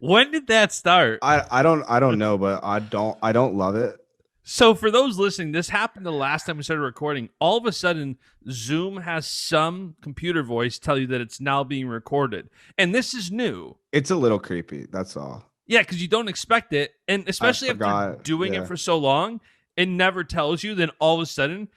When did that start? I don't know, but I don't love it. So for those listening, this happened the last time we started recording. All of a sudden, Zoom has some computer voice tell you that it's now being recorded. And this is new. It's a little creepy. That's all. Yeah, because you don't expect it. And especially after doing it for so long, it never tells you. Then all of a sudden,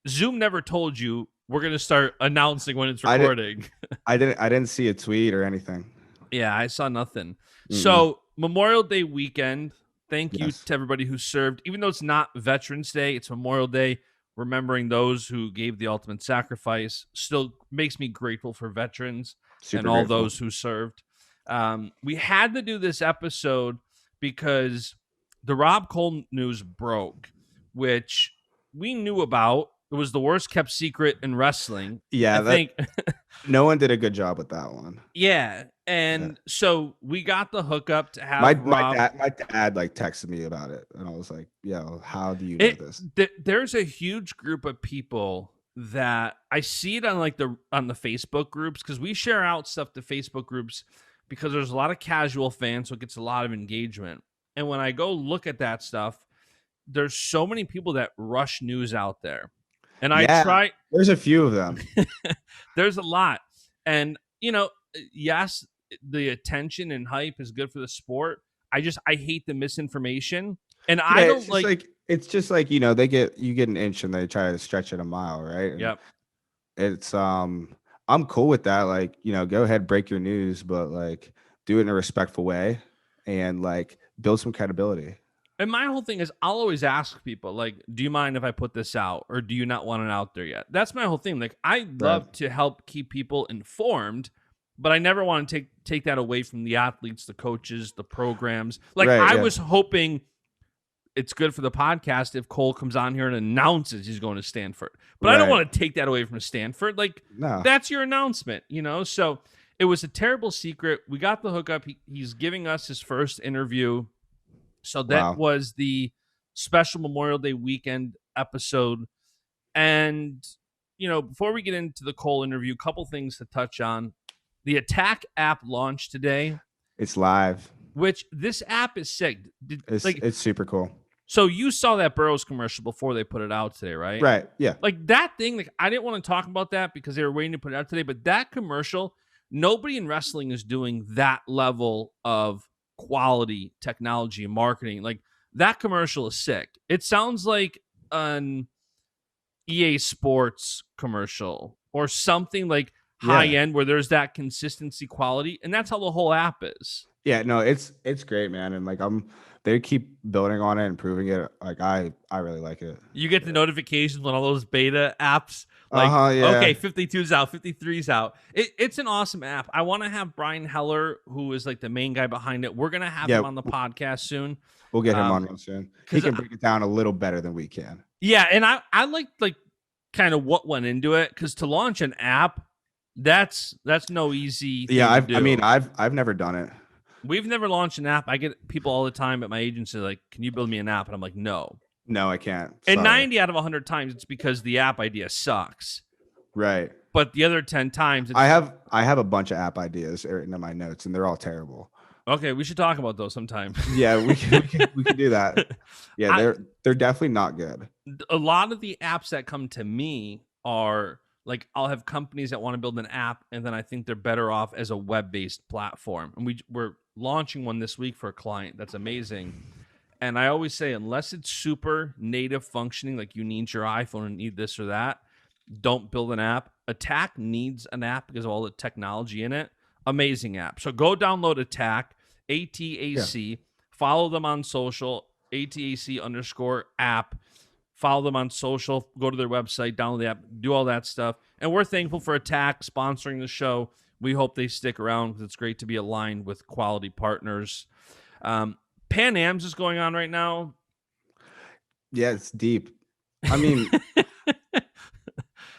Zoom never told you we're going to start announcing when it's recording. I didn't see a tweet or anything. Yeah, I saw nothing. So Memorial Day weekend. Thank you to everybody who served. Even though it's not Veterans Day, it's Memorial Day, remembering those who gave the ultimate sacrifice. Still makes me grateful for veterans and all those who served. We had to do this episode because the Rob Koll news broke, which we knew about. It was the worst kept secret in wrestling. Yeah, I think no one did a good job with that one. Yeah. And so we got the hookup to have my dad like texted me about it, and I was like, "Yo, how do you know this?" There's a huge group of people that I see it on on the Facebook groups, because we share out stuff to Facebook groups because there's a lot of casual fans, so it gets a lot of engagement. And when I go look at that stuff, there's so many people that rush news out there, and I try. There's a few of them. There's a lot, and yes, the attention and hype is good for the sport. I hate the misinformation, and I don't it's just like you get an inch and they try to stretch it a mile, right? And yep. It's I'm cool with that. Like, go ahead, break your news, but like do it in a respectful way and like build some credibility. And my whole thing is I'll always ask people, like, do you mind if I put this out, or do you not want it out there yet? That's my whole thing. Like, I love to help keep people informed, but I never want to take that away from the athletes, the coaches, the programs. Like, I was hoping it's good for the podcast if Koll comes on here and announces he's going to Stanford. But I don't want to take that away from Stanford. Like, that's your announcement, So it was a terrible secret. We got the hookup. He's giving us his first interview. So that was the special Memorial Day weekend episode. And, before we get into the Koll interview, a couple things to touch on. The Attack app launched today. It's live. Which this app is sick. It's super cool. So you saw that Burroughs commercial before they put it out today, right? Right. Yeah. Like that thing, like I didn't want to talk about that because they were waiting to put it out today. But that commercial, nobody in wrestling is doing that level of quality, technology, and marketing. Like that commercial is sick. It sounds like an EA Sports commercial or something like high end where there's that consistency quality, and that's how the whole app is. Yeah, no, it's great, man. And like they keep building on it, improving it. Like I really like it. You get the notifications when all those beta apps like okay, 52's out, 53's out. It's an awesome app. I want to have Brian Heller, who is like the main guy behind it. We're gonna have him on the podcast soon. We'll get him on real soon. He can break it down a little better than we can. Yeah, and I like kind of what went into it, because to launch an app, that's no easy thing to do. I mean, I've never done it. We've never launched an app. I get people all the time at my agency like, can you build me an app? And I'm like, no, I can't. And 90 out of 100 times it's because the app idea sucks. Right. But the other 10 times I have a bunch of app ideas written in my notes, and they're all terrible. Okay, we should talk about those sometime. Yeah, we can do that. Yeah, they're definitely not good. A lot of the apps that come to me are like, I'll have companies that want to build an app, and then I think they're better off as a web-based platform. And we're launching one this week for a client that's amazing. And I always say, unless it's super native functioning, like you need your iPhone and need this or that, don't build an app. Attack needs an app because of all the technology in it. Amazing app. So go download Attack, ATAC. Yeah. Follow them on social, ATAC_app. Follow them on social. Go to their website, download the app, do all that stuff. And we're thankful for Attack sponsoring the show. We hope they stick around because it's great to be aligned with quality partners. Pan Am's is going on right now. Yeah, it's deep. I mean,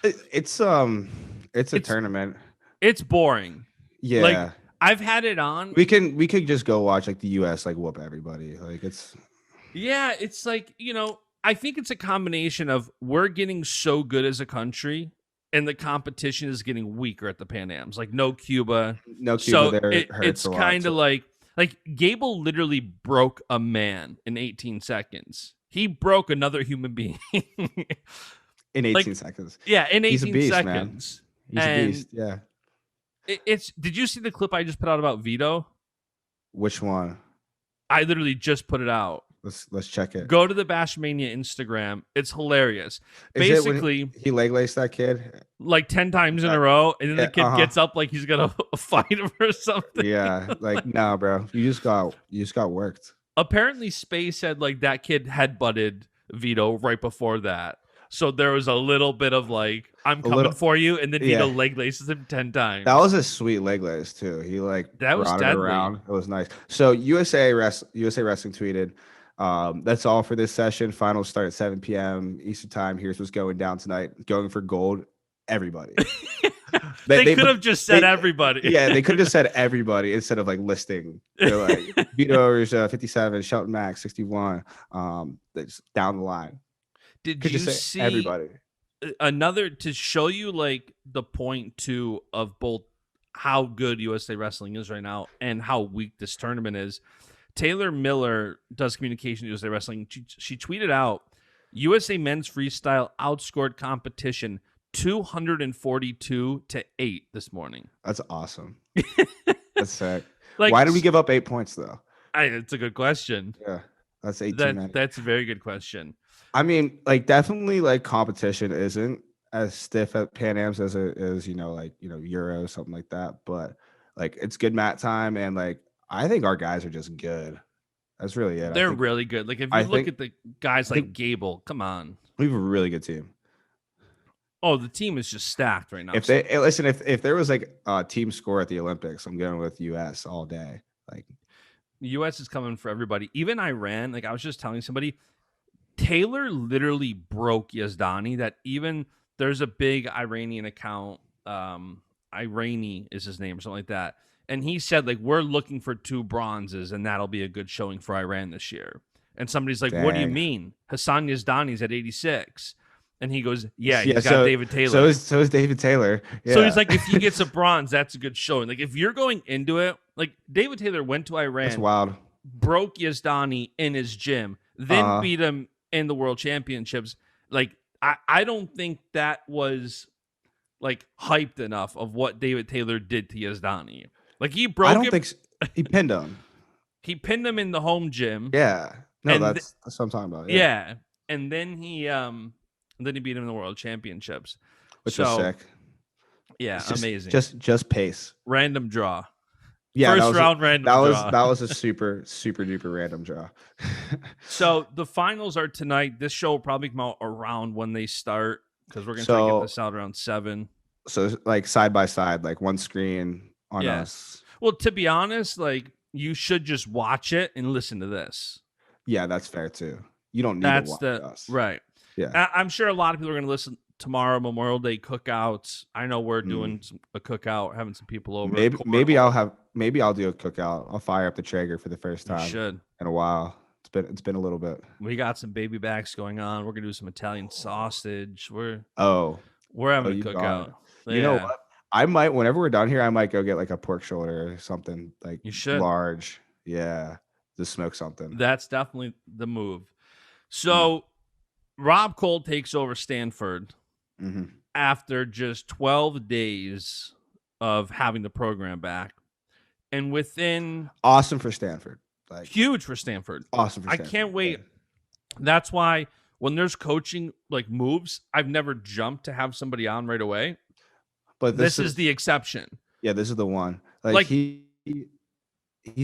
it's a tournament. It's boring. Yeah. Like, I've had it on. We could just go watch like the US like whoop everybody. Like it's like, I think it's a combination of we're getting so good as a country and the competition is getting weaker at the Pan Am's. Like no Cuba. So it's kind of like Like Gable literally broke a man in 18 seconds. He broke another human being. In 18 Like, seconds. yeah, in He's a 18 beast, man. seconds. He's a And beast. Yeah. it's did you see the clip I just put out about Vito? Which one? I literally just put it out. Let's check it. Go to the Baschamania Instagram. It's hilarious. Is it when Basically, he leg laced that kid? like 10 times in a row, and then Yeah, the kid gets up like he's gonna fight him or something. Yeah, like no, bro. You just got worked. Apparently, Space said like that kid headbutted Vito right before that. So there was a little bit of like, I'm coming for you, and then Vito leg laces him 10 times. That was a sweet leg lace too. He like that was brought deadly. It around. It was nice. So USA Wrestling tweeted, that's all for this session. Finals start at 7 p.m. Eastern time. Here's what's going down tonight. Going for gold, everybody. they could have just said everybody. Yeah, they could have just said everybody instead of like listing. They're like Vito is 57, Shelton Max 61. Just down the line. Did you see everybody? Another to show you like the point too of both how good USA Wrestling is right now and how weak this tournament is. Taylor Miller does communication at USA Wrestling. She tweeted out, USA men's freestyle outscored competition 242-8 this morning. That's awesome. That's sick. Like, why did we give up 8 points though? It's a good question. Yeah, that's 18. That's a very good question. I mean, like definitely like competition isn't as stiff at Pan Am's as it is, Euro, something like that. But like it's good mat time, and like I think our guys are just good. That's really it. They're really good. Like if you look at the guys like Gable, come on. We have a really good team. Oh, the team is just stacked right now. If there was like a team score at the Olympics, I'm going with US all day. Like US is coming for everybody. Even Iran, like I was just telling somebody, Taylor literally broke Yazdani. That even there's a big Iranian account, Irani is his name or something like that. And he said, like, we're looking for 2 bronzes, and that'll be a good showing for Iran this year. And somebody's like, what do you mean? Hassan Yazdani's at 86. And he goes, he's got David Taylor. So is David Taylor. Yeah. So he's like, if he gets a bronze, that's a good showing. Like, if you're going into it, like, David Taylor went to Iran. That's wild. Broke Yazdani in his gym, then beat him in the world championships. Like, I don't think that was, like, hyped enough of what David Taylor did to Yazdani. Like, he broke him. I don't think so. He pinned him. He pinned him in the home gym. Yeah. No, that's what I'm talking about. Yeah. And then he beat him in the world championships. Which was sick. Yeah, amazing. Just pace. Random draw. Yeah, First round random draw. That was a super, super duper random draw. So the finals are tonight. This show will probably come out around when they start because we're going to try to get this out around 7. So like side by side, like one screen on us. Well, to be honest, like you should just watch it and listen to this. Yeah, that's fair too. You don't need to watch us. Right. Yeah. I'm sure a lot of people are going to listen tomorrow, Memorial Day cookouts. I know we're doing a cookout, having some people over. Maybe I'll do a cookout. I'll fire up the Traeger for the first time in a while. It's been a little bit. We got some baby backs going on. We're gonna do some Italian sausage. We're having a cookout. You know what? I might, whenever we're done here, I might go get like a pork shoulder or something like large. Yeah. Just smoke something. That's definitely the move. So Rob Koll takes over Stanford after just 12 days of having the program back. And within awesome for Stanford. Like huge for Stanford. Awesome for Stanford. I can't wait. That's why when there's coaching like moves, I've never jumped to have somebody on right away. But this is the exception. Yeah, this is the one. Like he's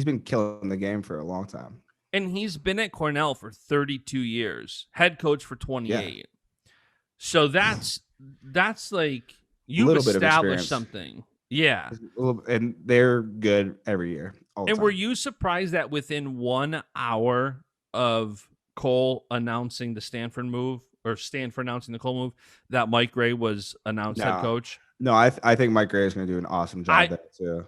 been killing the game for a long time. And he's been at Cornell for 32 years, head coach for 28. Yeah. So that's like you've established something. Yeah. And they're good every year. And were you surprised that within 1 hour of Koll announcing the Stanford move or Stanford announcing the Koll move that Mike Gray was announced head coach? No, I think Mike Gray is going to do an awesome job there too.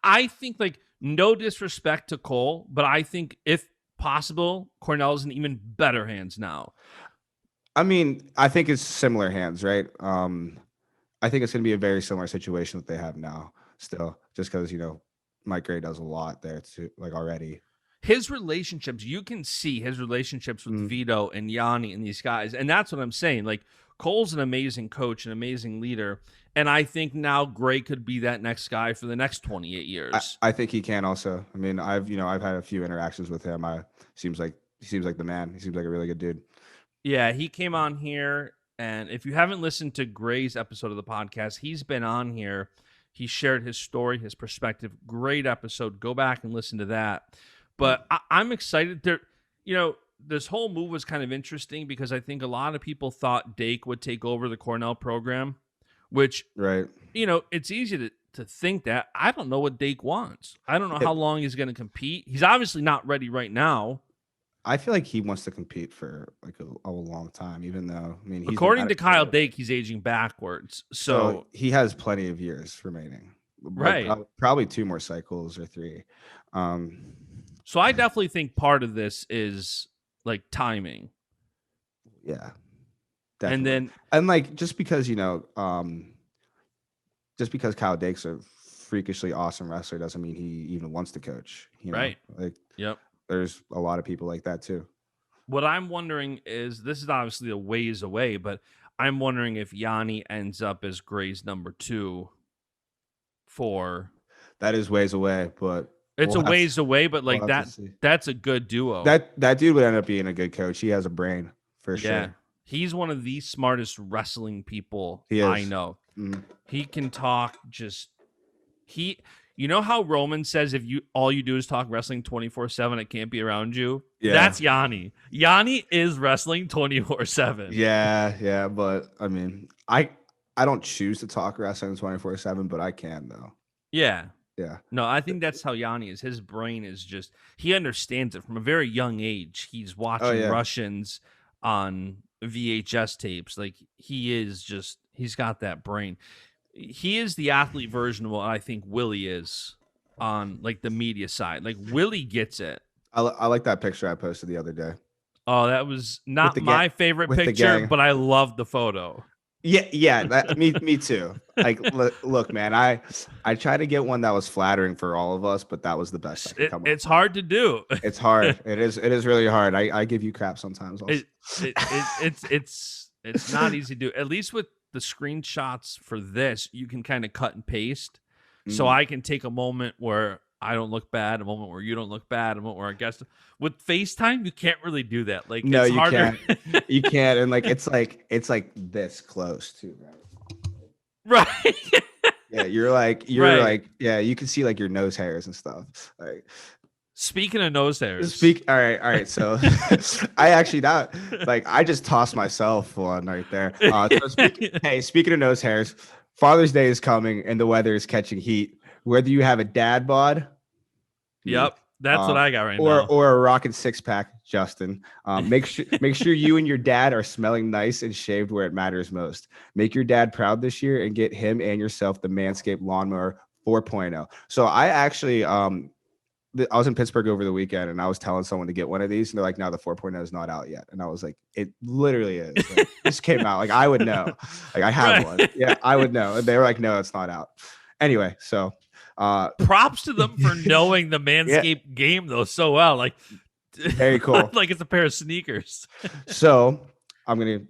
I think like no disrespect to Koll, but I think if possible, Cornell's in even better hands now. I mean, I think it's similar hands, right? I think it's going to be a very similar situation that they have now still, just because, Mike Gray does a lot there too, like already. His relationships, you can see his relationships with Vito and Yanni and these guys. And that's what I'm saying. Like, Koll's an amazing coach, an amazing leader. And I think now Gray could be that next guy for the next 28 years. I think he can also. I mean, I've had a few interactions with him. He seems like the man. He seems like a really good dude. Yeah, he came on here. And if you haven't listened to Gray's episode of the podcast, he's been on here. He shared his story, his perspective. Great episode. Go back and listen to that. But I'm excited. This whole move was kind of interesting because I think a lot of people thought Dake would take over the Cornell program, which, right. It's easy to think that. I don't know what Dake wants. I don't know how long he's going to compete. He's obviously not ready right now. I feel like he wants to compete for like a long time, even though, I mean, according to Kyle Dake, he's aging backwards. So he has plenty of years remaining. Right. Probably 2 more cycles or 3. So I definitely think part of this is like timing. Yeah. Definitely. And like, just because Kyle Dake's a freakishly awesome wrestler doesn't mean he even wants to coach. Right. Like, yep. There's a lot of people like that too. What I'm wondering is, this is obviously a ways away, but I'm wondering if Yanni ends up as Gray's number 2 for. That is ways away, but it's a ways away, but like that's a good duo. That dude would end up being a good coach. He has a brain for sure. He's one of the smartest wrestling people I know. He can talk you know how Roman says if all you do is talk wrestling 24/7, it can't be around you? Yeah. That's Yanni. Yanni is wrestling 24/7. Yeah, but I mean, I don't choose to talk wrestling 24/7, but I can though. Yeah. Yeah. No, I think that's how Yanni is. His brain is he understands it from a very young age. He's watching Russians on VHS tapes. Like, he's got that brain. He is the athlete version of what I think Willie is on like the media side. Like, Willie gets it. I like that picture I posted the other day. Oh, that was not my favorite picture, but I loved the photo. Yeah, me too. Like, look, man, I tried to get one that was flattering for all of us, but that was the best I could come up with. It's hard to do. It's hard. It is really hard. I give you crap sometimes. It's not easy to do. At least with the screenshots for this, you can kind of cut and paste. So I can take a moment where I don't look bad, a moment where you don't look bad, a moment where I guess. With FaceTime, you can't really do that. Like, no, it's you harder. can't. You can't, and like it's like this close too, right? Yeah, you're like yeah, you can see like your nose hairs and stuff. Like, speaking of nose hairs, all right. So I just tossed myself one right there. Speaking of nose hairs, Father's Day is coming and the weather is catching heat. Whether you have a dad bod, yep, that's what I got right now, or a rockin' 6-pack, Justin. Make sure you and your dad are smelling nice and shaved where it matters most. Make your dad proud this year and get him and yourself the Manscaped Lawnmower 4.0. So I actually I was in Pittsburgh over the weekend and I was telling someone to get one of these and they're like, no, the 4.0 is not out yet. And I was like, it literally is. Like, this came out. Like, I would know. Like, I have one. Yeah, I would know. And they were like, no, it's not out. Anyway, so props to them for knowing the Manscaped game though so well. Like, very cool. Like it's a pair of sneakers. So I'm gonna,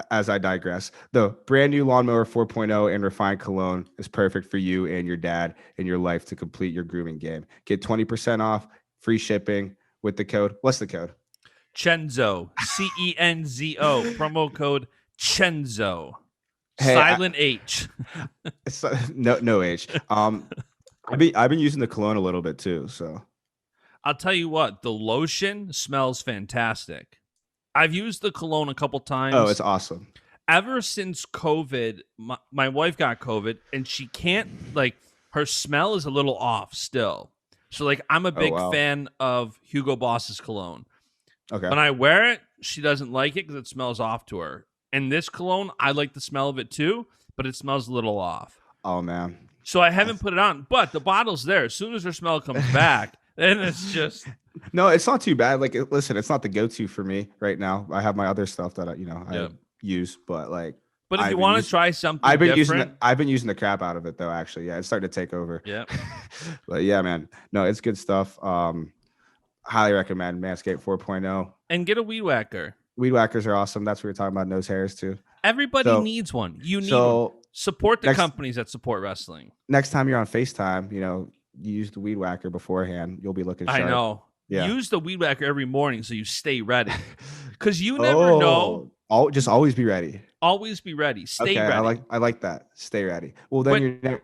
as I digress, the brand new Lawnmower 4.0 and refined cologne is perfect for you and your dad in your life to complete your grooming game. Get 20% off, free shipping with the code. What's the code? Cenzo. CENZO. Promo code Cenzo. Silent H. No H. I've been using the cologne a little bit too, so I'll tell you what, the lotion smells fantastic. I've used the cologne a couple times. Oh, it's awesome. Ever since COVID, my wife got COVID, and she can't, like, her smell is a little off still. So, like, I'm a big fan of Hugo Boss's cologne. Okay. When I wear it, she doesn't like it because it smells off to her. And this cologne, I like the smell of it too, but it smells a little off. Oh, man. So I haven't put it on, but the bottle's there. As soon as her smell comes back, then it's just... No, it's not too bad. Like, listen, it's not the go-to for me right now. I have my other stuff that I use, but like, But if you I've been want to using, try something I've been different, using the crap out of it though. Actually, yeah, it's starting to take over. yeah, But yeah, man, no, it's good stuff. Highly recommend Manscaped 4.0. and get a weed whacker. Weed whackers are awesome. That's what we're talking about. Nose hairs too. Everybody So, needs one. You need one. so Support the next companies that support wrestling. next time you're on FaceTime, you use the weed whacker beforehand. You'll be looking sharp. I know. Yeah. Use the weed whacker every morning so you stay ready. Because you never know. Just always be ready. Always be ready. Stay Okay, ready. I like that. Stay ready. Well, then But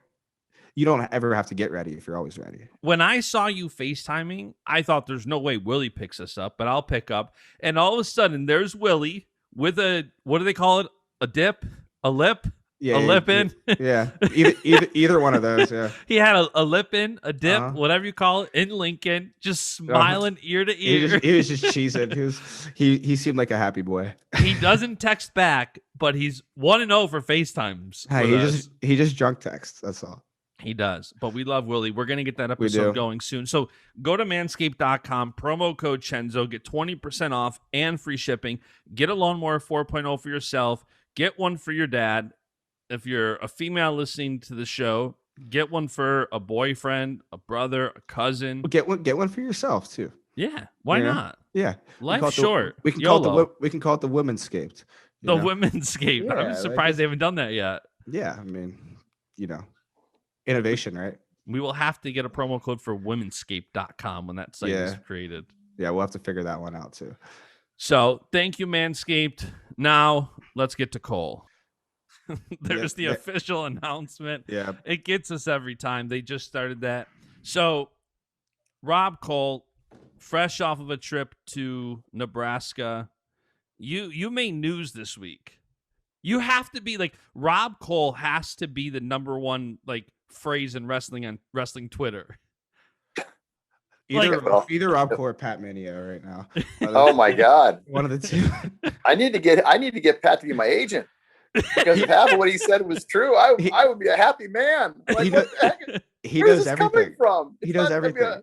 you don't ever have to get ready if you're always ready. when I saw you FaceTiming, I thought there's no way Willie picks us up, but I'll pick up. And all of a sudden, there's Willie with what do they call it? A dip? A lip? Yeah, a lip in? Yeah. Either one of those. Yeah. He had a lip in, a dip, whatever you call it, in Lincoln, just smiling ear to ear. He was just cheesing. He seemed like a happy boy. He doesn't text back, but he's 1-0 for FaceTimes. Hey, he just drunk texts. That's all. He does, but we love Willie. We're going to get that episode going soon. So go to manscaped.com, promo code Cenzo, get 20% off and free shipping. Get a Lawnmower 4.0 for yourself. Get one for your dad. If you're a female listening to the show, get one for a boyfriend, a brother, a cousin. Get one for yourself too. Yeah, why not? Yeah, life's short. We can call it the Women'scaped. The Women'scaped. Yeah, I'm surprised they haven't done that yet. Yeah, I mean, innovation, right? We will have to get a promo code for womenscape.com when that site is created. Yeah, we'll have to figure that one out too. So thank you, Manscaped. Now let's get to Koll. There's the official announcement. Yeah. It gets us every time. They just started that. So Rob Koll, fresh off of a trip to Nebraska, you made news this week. You have to be like, Rob Koll has to be the number one phrase in wrestling on wrestling Twitter. Either Rob Koll or Pat Mineo right now. Oh my God. One of the two. I need to get Pat to be my agent. Because if half of what he said was true, I would be a happy man. Like, what the heck? He does everything. Coming from? He does everything.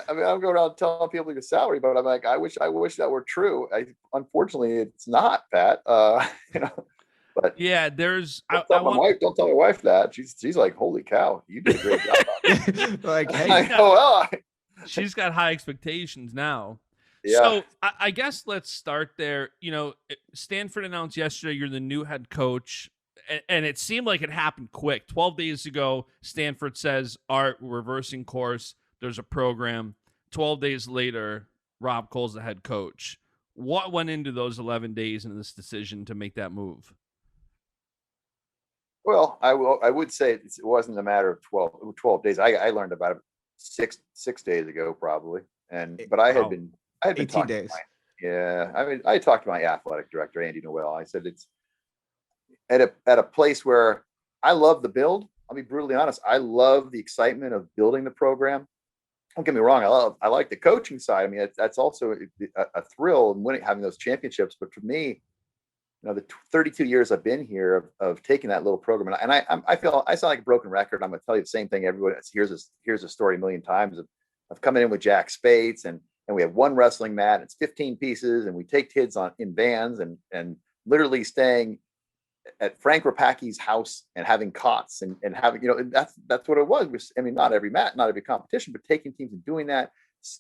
I mean, I'm going around telling people the salary, but I'm like, I wish that were true. Unfortunately, it's not, Pat. But yeah, there's. Don't tell my wife that. She's like, holy cow, you did a great job. Like, hey, I know, well, she's got high expectations now. Yeah. So I guess let's start there. Stanford announced yesterday you're the new head coach, and it seemed like it happened quick. 12 days ago, Stanford says, we're reversing course. There's a program. 12 days later, Rob Koll's the head coach. What went into those 11 days into this decision to make that move? Well, I would say it wasn't a matter of 12 days. I learned about it six days ago, probably. But I had been 18 days. I mean, I talked to my athletic director, Andy Noel. I said it's at a place where I love the build. I'll be brutally honest. I love the excitement of building the program. Don't get me wrong. I like the coaching side. I mean, that's also a thrill in winning, having those championships. But for me, the 32 years I've been here of taking that little program, and I feel I sound like a broken record. I'm going to tell you the same thing. Everybody here's a story a million times of coming in with Jack Spates and we have one wrestling mat. It's 15 pieces, and we take kids in vans and literally staying at Frank Rapacki's house and having cots and having, that's what it was. I mean, not every mat, not every competition, but taking teams and doing that,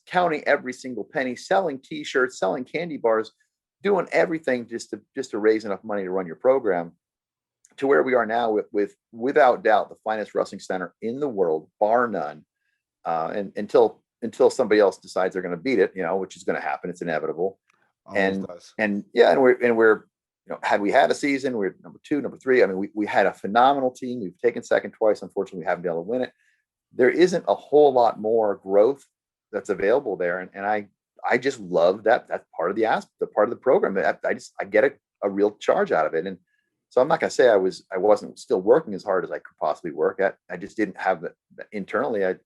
counting every single penny, selling T-shirts, selling candy bars, doing everything just to raise enough money to run your program to where we are now with without doubt the finest wrestling center in the world, bar none. And until somebody else decides they're going to beat it, which is going to happen. It's inevitable. And we're, had we had a season, we're number 2, number 3. I mean, we had a phenomenal team. We've taken second twice. Unfortunately, we haven't been able to win it. There isn't a whole lot more growth that's available there. And I just love that. That's part of the program. I get a real charge out of it. And so I'm not going to say I wasn't still working as hard as I could possibly work at. I just didn't have that internally. I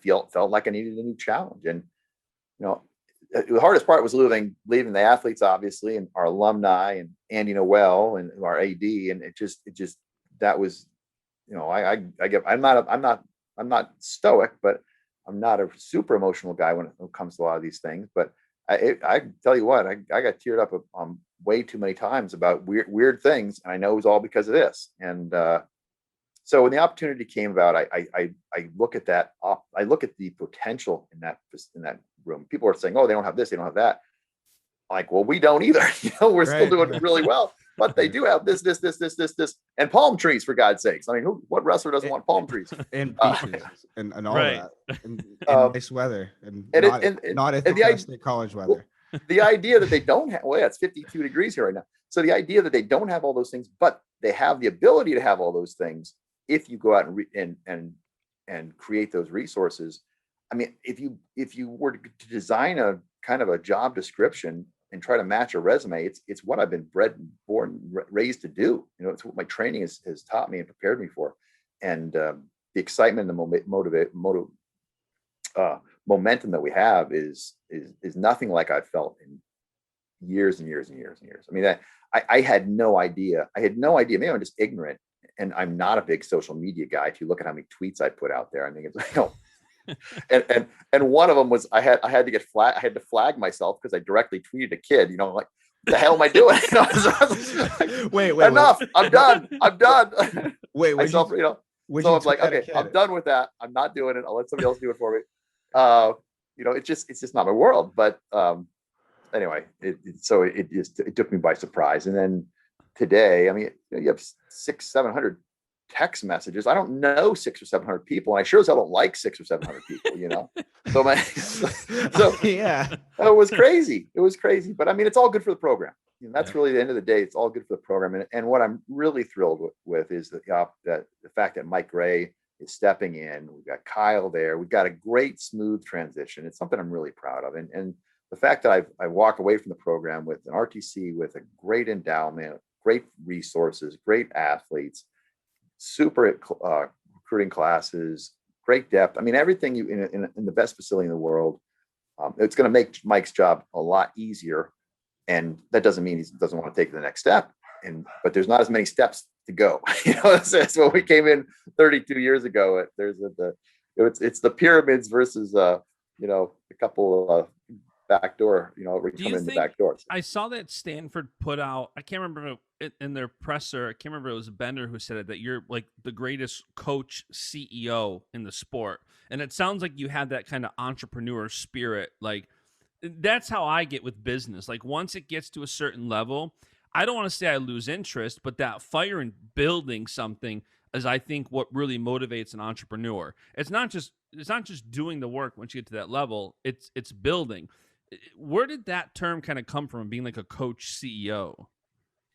felt like I needed a new challenge. And, the hardest part was leaving the athletes, obviously, and our alumni and Andy Noel and our AD. And it just, that was, I'm not stoic, but I'm not a super emotional guy when it comes to a lot of these things. But I tell you what, I got teared up way too many times about weird things, and I know it was all because of this. And so when the opportunity came about, I look at that. I look at the potential in that room. People are saying, "Oh, they don't have this, they don't have that." Like, well, we don't either. We're still doing really well, but they do have this, and palm trees, for God's sakes. I mean, what wrestler doesn't want palm trees and beaches and all that, and nice weather, and not at the State College weather. The idea that they don't have, well, yeah, it's 52 degrees here right now. So the idea that they don't have all those things, but they have the ability to have all those things if you go out and create those resources. I mean, if you were to design a kind of a job description and try to match a resume, it's what I've been raised to do. It's what my training has taught me and prepared me for. And the excitement and the momentum that we have is nothing like I've felt in years and years and years and years. I mean, I had no idea. Maybe I'm just ignorant, and I'm not a big social media guy. If you look at how many tweets I put out there, I think it's and one of them was I had to flag myself because I directly tweeted a kid, like, what the hell am I doing? Wait, enough. I'm done. Wait, myself, so I'm like, okay, I'm done with that. I'm not doing it. I'll let somebody else do it for me. It's just not my world. But anyway, it took me by surprise. And then today, I mean, you have 600-700 text messages. I don't know 600 or 700 people, and I sure as hell don't like 600 or 700 people. So yeah, it was crazy. But I mean, it's all good for the program. That's really the end of the day. It's all good for the program. And what I'm really thrilled with is the fact that Mike Gray is stepping in. We've got Kyle there. We've got a great smooth transition. It's something I'm really proud of. And the fact that I walk away from the program with an RTC with a great endowment, great resources, great athletes, super recruiting classes, great depth. I mean, everything in the best facility in the world. It's going to make Mike's job a lot easier, and that doesn't mean he doesn't want to take the next step. But there's not as many steps to go. That's when we came in 32 years ago. It's the pyramids versus a couple backdoor. We come in the back doors. I saw that Stanford put out, I can't remember in their presser, I can't remember, it was Bender who said it, that you're like the greatest coach CEO in the sport. And it sounds like you have that kind of entrepreneur spirit. Like, that's how I get with business. Like, once it gets to a certain level, I don't want to say I lose interest, but that fire in building something is, I think, what really motivates an entrepreneur. It's not just doing the work once you get to that level. It's building. Where did that term kind of come from, being like a coach CEO?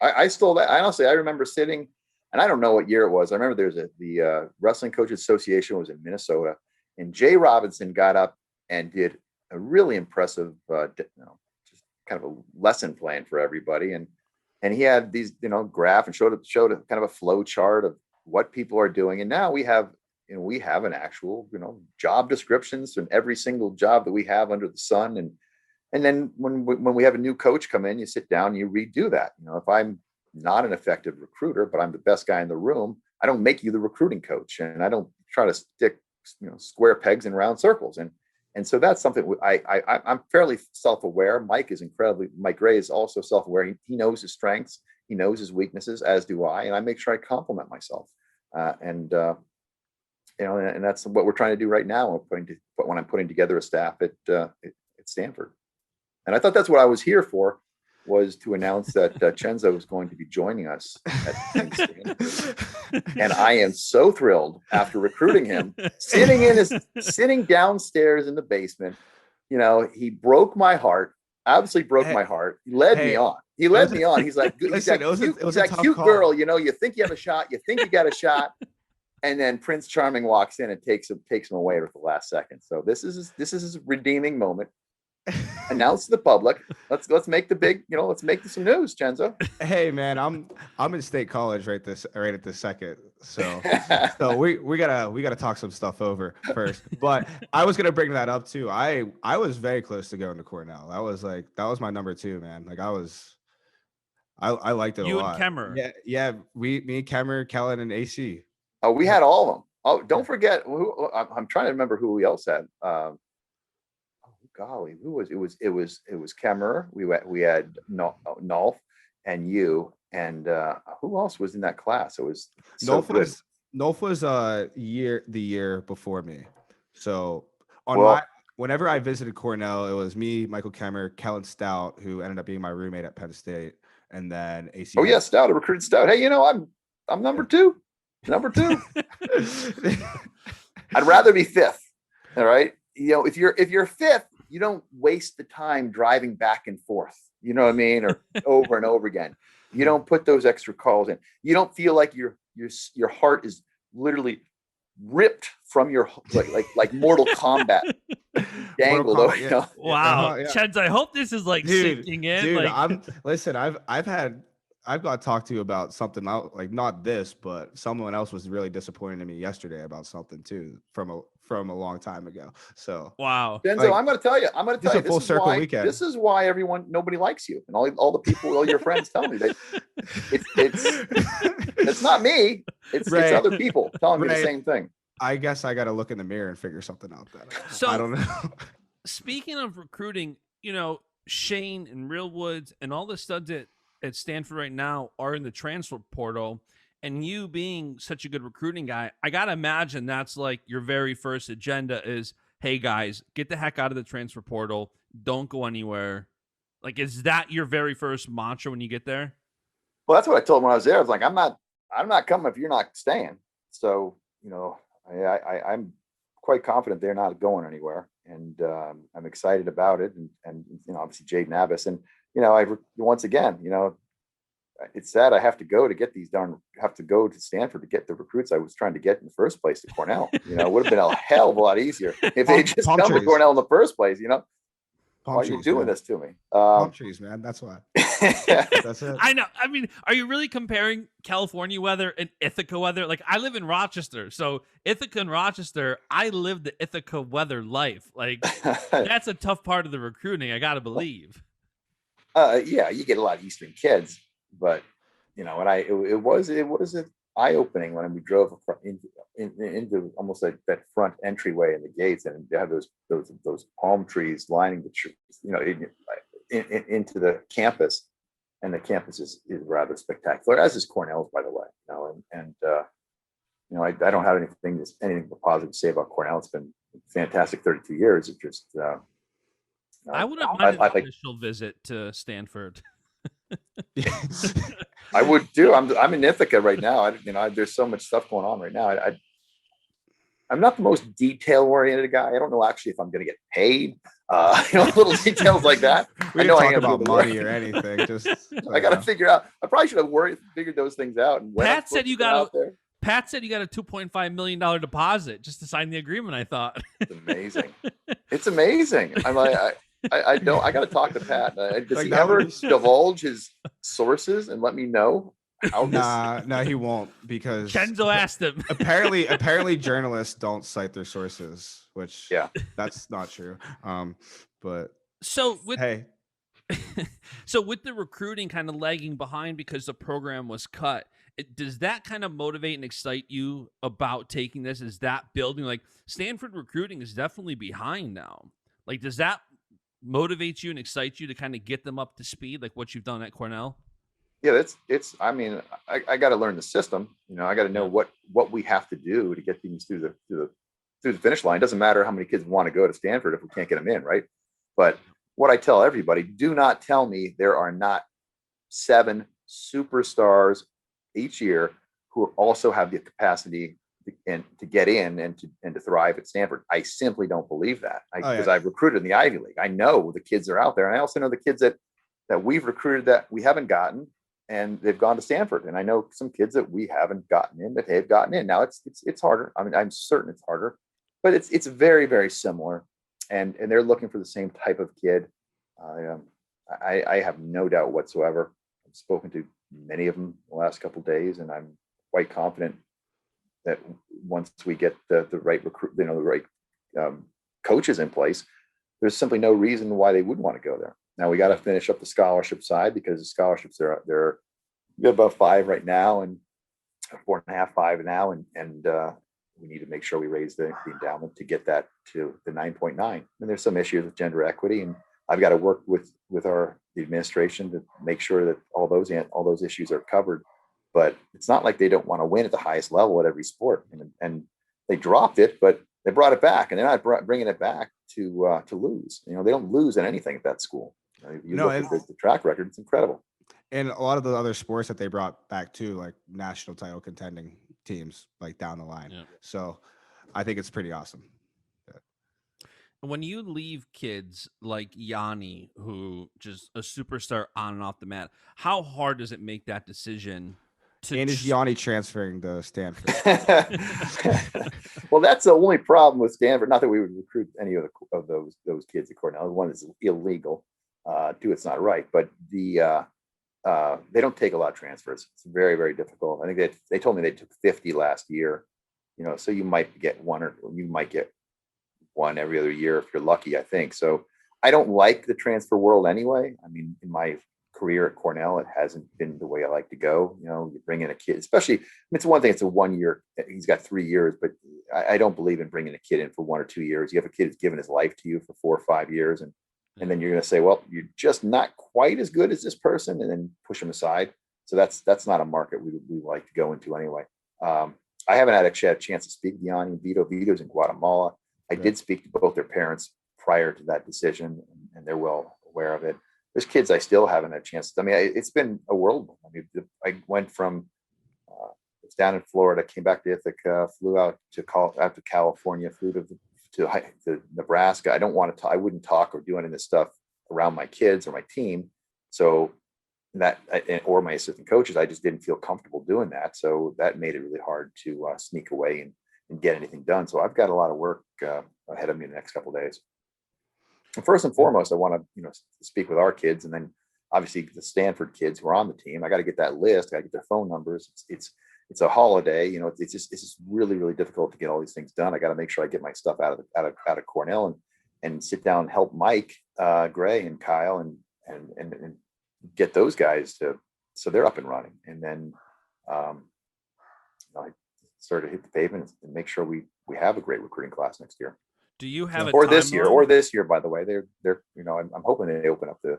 I stole that. Honestly, I remember sitting, and I don't know what year it was. I remember the Wrestling Coaches Association was in Minnesota, and Jay Robinson got up and did a really impressive, just kind of a lesson plan for everybody. And he had these, graph and showed a kind of a flow chart of what people are doing. And now we have an actual, job descriptions in every single job that we have under the sun. And then when we have a new coach come in, you sit down and you redo that. If I'm not an effective recruiter, but I'm the best guy in the room, I don't make you the recruiting coach, and I don't try to stick, square pegs in round circles. And so that's something I'm fairly self-aware. Mike Gray is also self-aware. He knows his strengths, he knows his weaknesses, as do I, and I make sure I compliment myself. And that's what we're trying to do right now when I'm putting together a staff at Stanford. And I thought that's what I was here for, was to announce that Cenzo is going to be joining us at Stanford. And I am so thrilled after recruiting him, sitting downstairs in the basement. He broke my heart, absolutely broke my heart. He led me on. He's like, he's that cute girl, you think you have a shot, you think you got a shot. And then Prince Charming walks in and takes him away at the last second. So this is his redeeming moment. Announce to the public. Let's make the big, let's make some news, Cenzo. Hey man, I'm in State College right at this second. So we gotta talk some stuff over first. But I was gonna bring that up too. I was very close to going to Cornell. That was my number 2, man. Like I liked it a lot. You and Kemmer. Yeah. Me, Kemmer, Kellen, and AC. Oh, we had all of them. Oh, don't forget who. I'm trying to remember who we else had. golly, who was it was Kemmer. We had Nolf and you, and who else was in that class? It was so good. Nolf was the year before me. So Well, whenever I visited Cornell, it was me, Michael Kemmer, Kellen Stout, who ended up being my roommate at Penn State, and then AC. Oh yeah, Stout, a recruited Stout. Hey, I'm number two. Number two. I'd rather be fifth. All right. If you're fifth, you don't waste the time driving back and forth. You know what I mean? Or over and over again. You don't put those extra calls in. You don't feel like your heart is literally ripped from your like Mortal Kombat. Dangled over. You know? Wow, Cheds, I hope this is like sinking in. Dude, like... I've got to talk to you about something like not this, but someone else was really disappointed in me yesterday about something too from a long time ago. So wow, Cenzo, like, I'm going to tell you, a full circle weekend. This is why nobody likes you, and all the people, all your friends tell me that it's not me, it's other people telling me the same thing. I guess I got to look in the mirror and figure something out better. So I don't know. Speaking of recruiting, Shane and Real Woods and all the studs at Stanford right now are in the transfer portal, and you being such a good recruiting guy, I got to imagine that's like your very first agenda is, hey guys, get the heck out of the transfer portal. Don't go anywhere. Like, is that your very first mantra when you get there? Well, that's what I told them when I was there. I was like, I'm not coming if you're not staying. So, I'm quite confident they're not going anywhere. And I'm excited about it. And obviously Jade Navis. And, once again, it's sad I have to go to Stanford to get the recruits I was trying to get in the first place to Cornell. It would have been a hell of a lot easier if they just come to Cornell in the first place. Why are you doing this to me? Palm trees, man. That's why. That's it. I know. I mean, are you really comparing California weather and Ithaca weather? Like, I live in Rochester, so Ithaca and Rochester, I live the Ithaca weather life. Like, that's a tough part of the recruiting, I gotta believe. Yeah, you get a lot of Eastern kids, but it was an eye-opening when we drove into almost like that front entryway in the gates, and they have those palm trees lining the trees, into the campus, and the campus is rather spectacular, as is Cornell's, by the way. I don't have anything but positive to say about Cornell. It's been fantastic 32 years. It just I wouldn't mind an initial visit to Stanford. I would too. I'm in Ithaca right now. There's so much stuff going on right now. I'm not the most detail-oriented guy. I don't know actually if I'm going to get paid. Little details like that. We don't talk about money or anything. Just I got to figure out. I probably should have figured those things out. And Pat said you got a $2.5 million deposit just to sign the agreement. I thought it's amazing. It's amazing. I'm like, I got to talk to Pat. Does he ever divulge his sources and let me know? No, he won't, because Cenzo asked him. apparently journalists don't cite their sources, which that's not true. But so with the recruiting kind of lagging behind because the program was cut, does that kind of motivate and excite you about taking this? Is that building, like, Stanford recruiting is definitely behind now? Like, does that motivate you and excite you to kind of get them up to speed, like what you've done at Cornell? Yeah, I got to learn the system. I got to know what we have to do to get things through the finish line. It doesn't matter how many kids want to go to Stanford if we can't get them in, right? But what I tell everybody, do not tell me there are not 7 superstars each year who also have the capacity to get in and to thrive at Stanford. I simply don't believe that, because I've recruited in the Ivy League. I know the kids are out there, and I also know the kids that we've recruited that we haven't gotten, and they've gone to Stanford. And I know some kids that we haven't gotten in that they've gotten in. Now it's harder. I mean, I'm certain it's harder, but it's very, very similar, and they're looking for the same type of kid. I have no doubt whatsoever. I've spoken to many of them the last couple of days, and I'm quite confident that once we get the right recruit, the right coaches in place, there's simply no reason why they wouldn't want to go there. Now we got to finish up the scholarship side, because the scholarships they're we have about 5 right now, and 4.5, 5 now, and we need to make sure we raise the endowment to get that to the 9.9. And there's some issues with gender equity, and I've got to work with the administration to make sure that all those issues are covered. But it's not like they don't want to win at the highest level at every sport, and they dropped it, but they brought it back, and they're not bringing it back to lose. They don't lose at anything at that school. You look at the track record; it's incredible. And a lot of the other sports that they brought back too, like national title contending teams, like down the line. Yeah. So I think it's pretty awesome. When you leave kids like Yanni, who just a superstar on and off the mat, how hard does it make that decision? And is Yanni transferring to Stanford? Well, that's the only problem with Stanford. Not that we would recruit any of those kids at Cornell. One is illegal. Two, it's not right. But they don't take a lot of transfers. It's very, very difficult. I think they told me they took 50 last year. So you might get one, or you might get one every other year if you're lucky, I think. So I don't like the transfer world anyway. I mean, in my career at Cornell, it hasn't been the way I like to go. You bring in a kid, especially, it's one thing, it's a 1 year, he's got 3 years, but I don't believe in bringing a kid in for 1 or 2 years. You have a kid who's given his life to you for 4 or 5 years. And then you're going to say, well, you're just not quite as good as this person, and then push them aside. So that's not a market we like to go into anyway. I haven't had a chance to speak to Yanni and Vito. Vito's in Guatemala. I did speak to both their parents prior to that decision, and they're well aware of it. There's kids I still haven't had a chance to. I mean, it's been a whirlwind. I mean, I went from was down in Florida, came back to Ithaca, flew out to California, flew to Nebraska. I wouldn't talk or do any of this stuff around my kids or my team. So or my assistant coaches, I just didn't feel comfortable doing that. So that made it really hard to sneak away and get anything done. So I've got a lot of work ahead of me in the next couple of days. And first and foremost, I want to, speak with our kids, and then obviously the Stanford kids who are on the team. I got to get that list. I got to get their phone numbers. It's a holiday, it's just really, really difficult to get all these things done. I got to make sure I get my stuff out of Cornell and sit down and help Mike Gray and Kyle and get those guys so they're up and running. And then I sort of hit the pavement and make sure we have a great recruiting class next year. Do you have this year, by the way, they're I'm hoping they open up the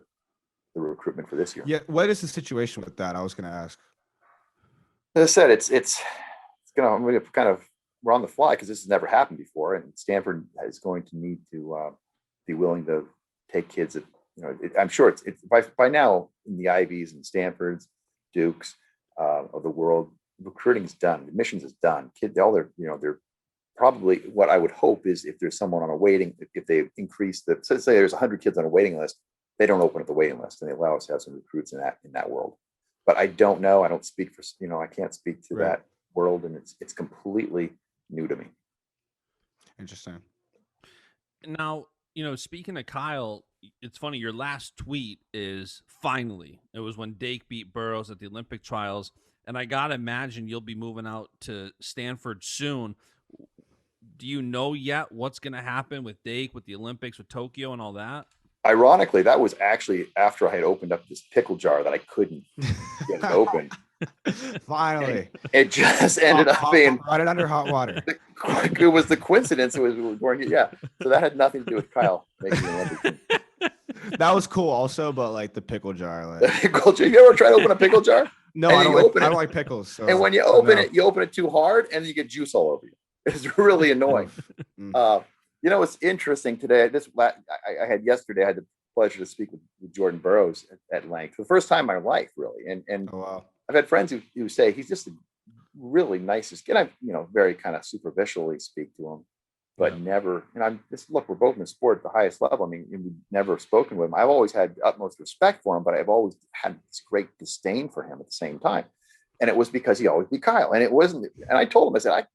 recruitment for this year. Yeah. What is the situation with that? I was going to ask. As I said, it's going to kind of, we're on the fly because this has never happened before, and Stanford is going to need to be willing to take kids that, I'm sure it's by now in the Ivies and Stanfords, Dukes of the world, recruiting is done, admissions is done. Kids, they're probably, what I would hope is if there's someone on a waiting, if they increase so say there's 100 kids on a waiting list, they don't open up the waiting list, and they allow us to have some recruits in that world. But I don't know. I don't speak for, I can't speak to that world, and it's completely new to me. Interesting. Now, speaking of Kyle, it's funny, your last tweet is finally. It was when Dake beat Burroughs at the Olympic trials, and I got to imagine you'll be moving out to Stanford soon. Do you know yet what's going to happen with Dake, with the Olympics, with Tokyo and all that? Ironically, that was actually after I had opened up this pickle jar that I couldn't get open. Finally. And it just ended up being brought it under hot water. It was the coincidence. It was going, yeah. So that had nothing to do with Kyle making the Olympic team. That was cool also, but like the pickle jar. Pickle jar. You ever try to open a picle jar? No, I don't like pickles. So, and when you open it, you open it too hard, and you get juice all over you. It's really annoying. It's interesting today. I had the pleasure to speak with Jordan Burroughs at length for the first time in my life, really. And oh, wow. I've had friends who say he's just the really nicest kid. I very kind of superficially speak to him, but never. And look, we're both in the sport at the highest level. I mean, we've never spoken with him. I've always had utmost respect for him, but I've always had this great disdain for him at the same time. And it was because he always beat Kyle. And it wasn't, and I told him, I said,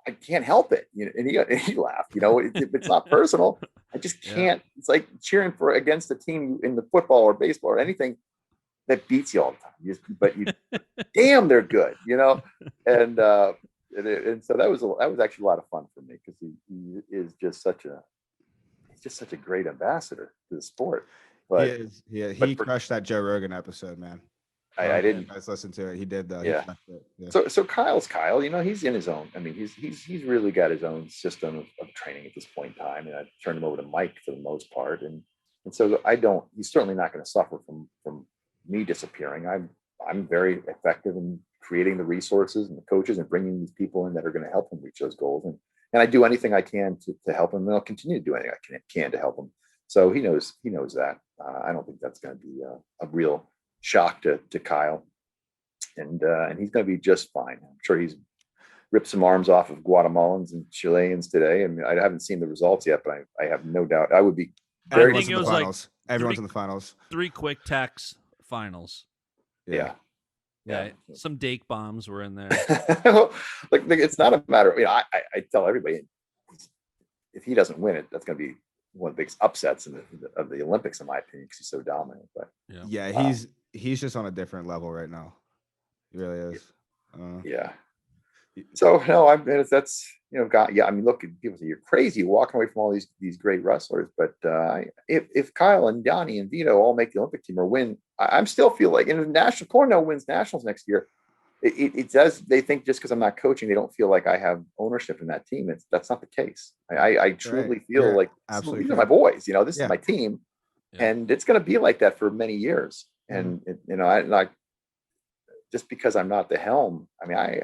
I can't help it. And he laughed, it's not personal. I just can't. It's like cheering against a team in the football or baseball or anything that beats you all the time. Damn, they're good, and so that was actually a lot of fun for me, because he is just such a great ambassador to the sport. But he crushed that Joe Rogan episode, man. I didn't. I just listened to it. He did though. Yeah. Yeah. So Kyle's Kyle. He's in his own. I mean, he's really got his own system of training at this point in time. And I turned him over to Mike for the most part. And so he's certainly not going to suffer from me disappearing. I'm very effective in creating the resources and the coaches and bringing these people in that are going to help him reach those goals. And I do anything I can to help him, and I'll continue to do anything I can to help him. So he knows that. I don't think that's going to be a real shock to Kyle, and he's going to be just fine. I'm sure he's ripped some arms off of Guatemalans and Chileans today. I mean, I haven't seen the results yet, but I have no doubt I would be. Everyone's in the finals. Everyone's in the finals. 3 quick techs finals. Yeah. Some Dake bombs were in there. like it's not a matter. I tell everybody, if he doesn't win it, that's going to be one of the biggest upsets of the Olympics, in my opinion, because he's so dominant. But he's just on a different level right now. He really is. Yeah. So no, that's God. Yeah, I mean, look, people say you're crazy walking away from all these great wrestlers. But if Kyle and Yanni and Vito all make the Olympic team or win, I'm still feel like, and if Cornell wins nationals next year, it does. They think just because I'm not coaching, they don't feel like I have ownership in that team. That's not the case. I truly feel like absolutely these are my boys. This is my team, and it's going to be like that for many years. And I just because I'm not the helm, I mean,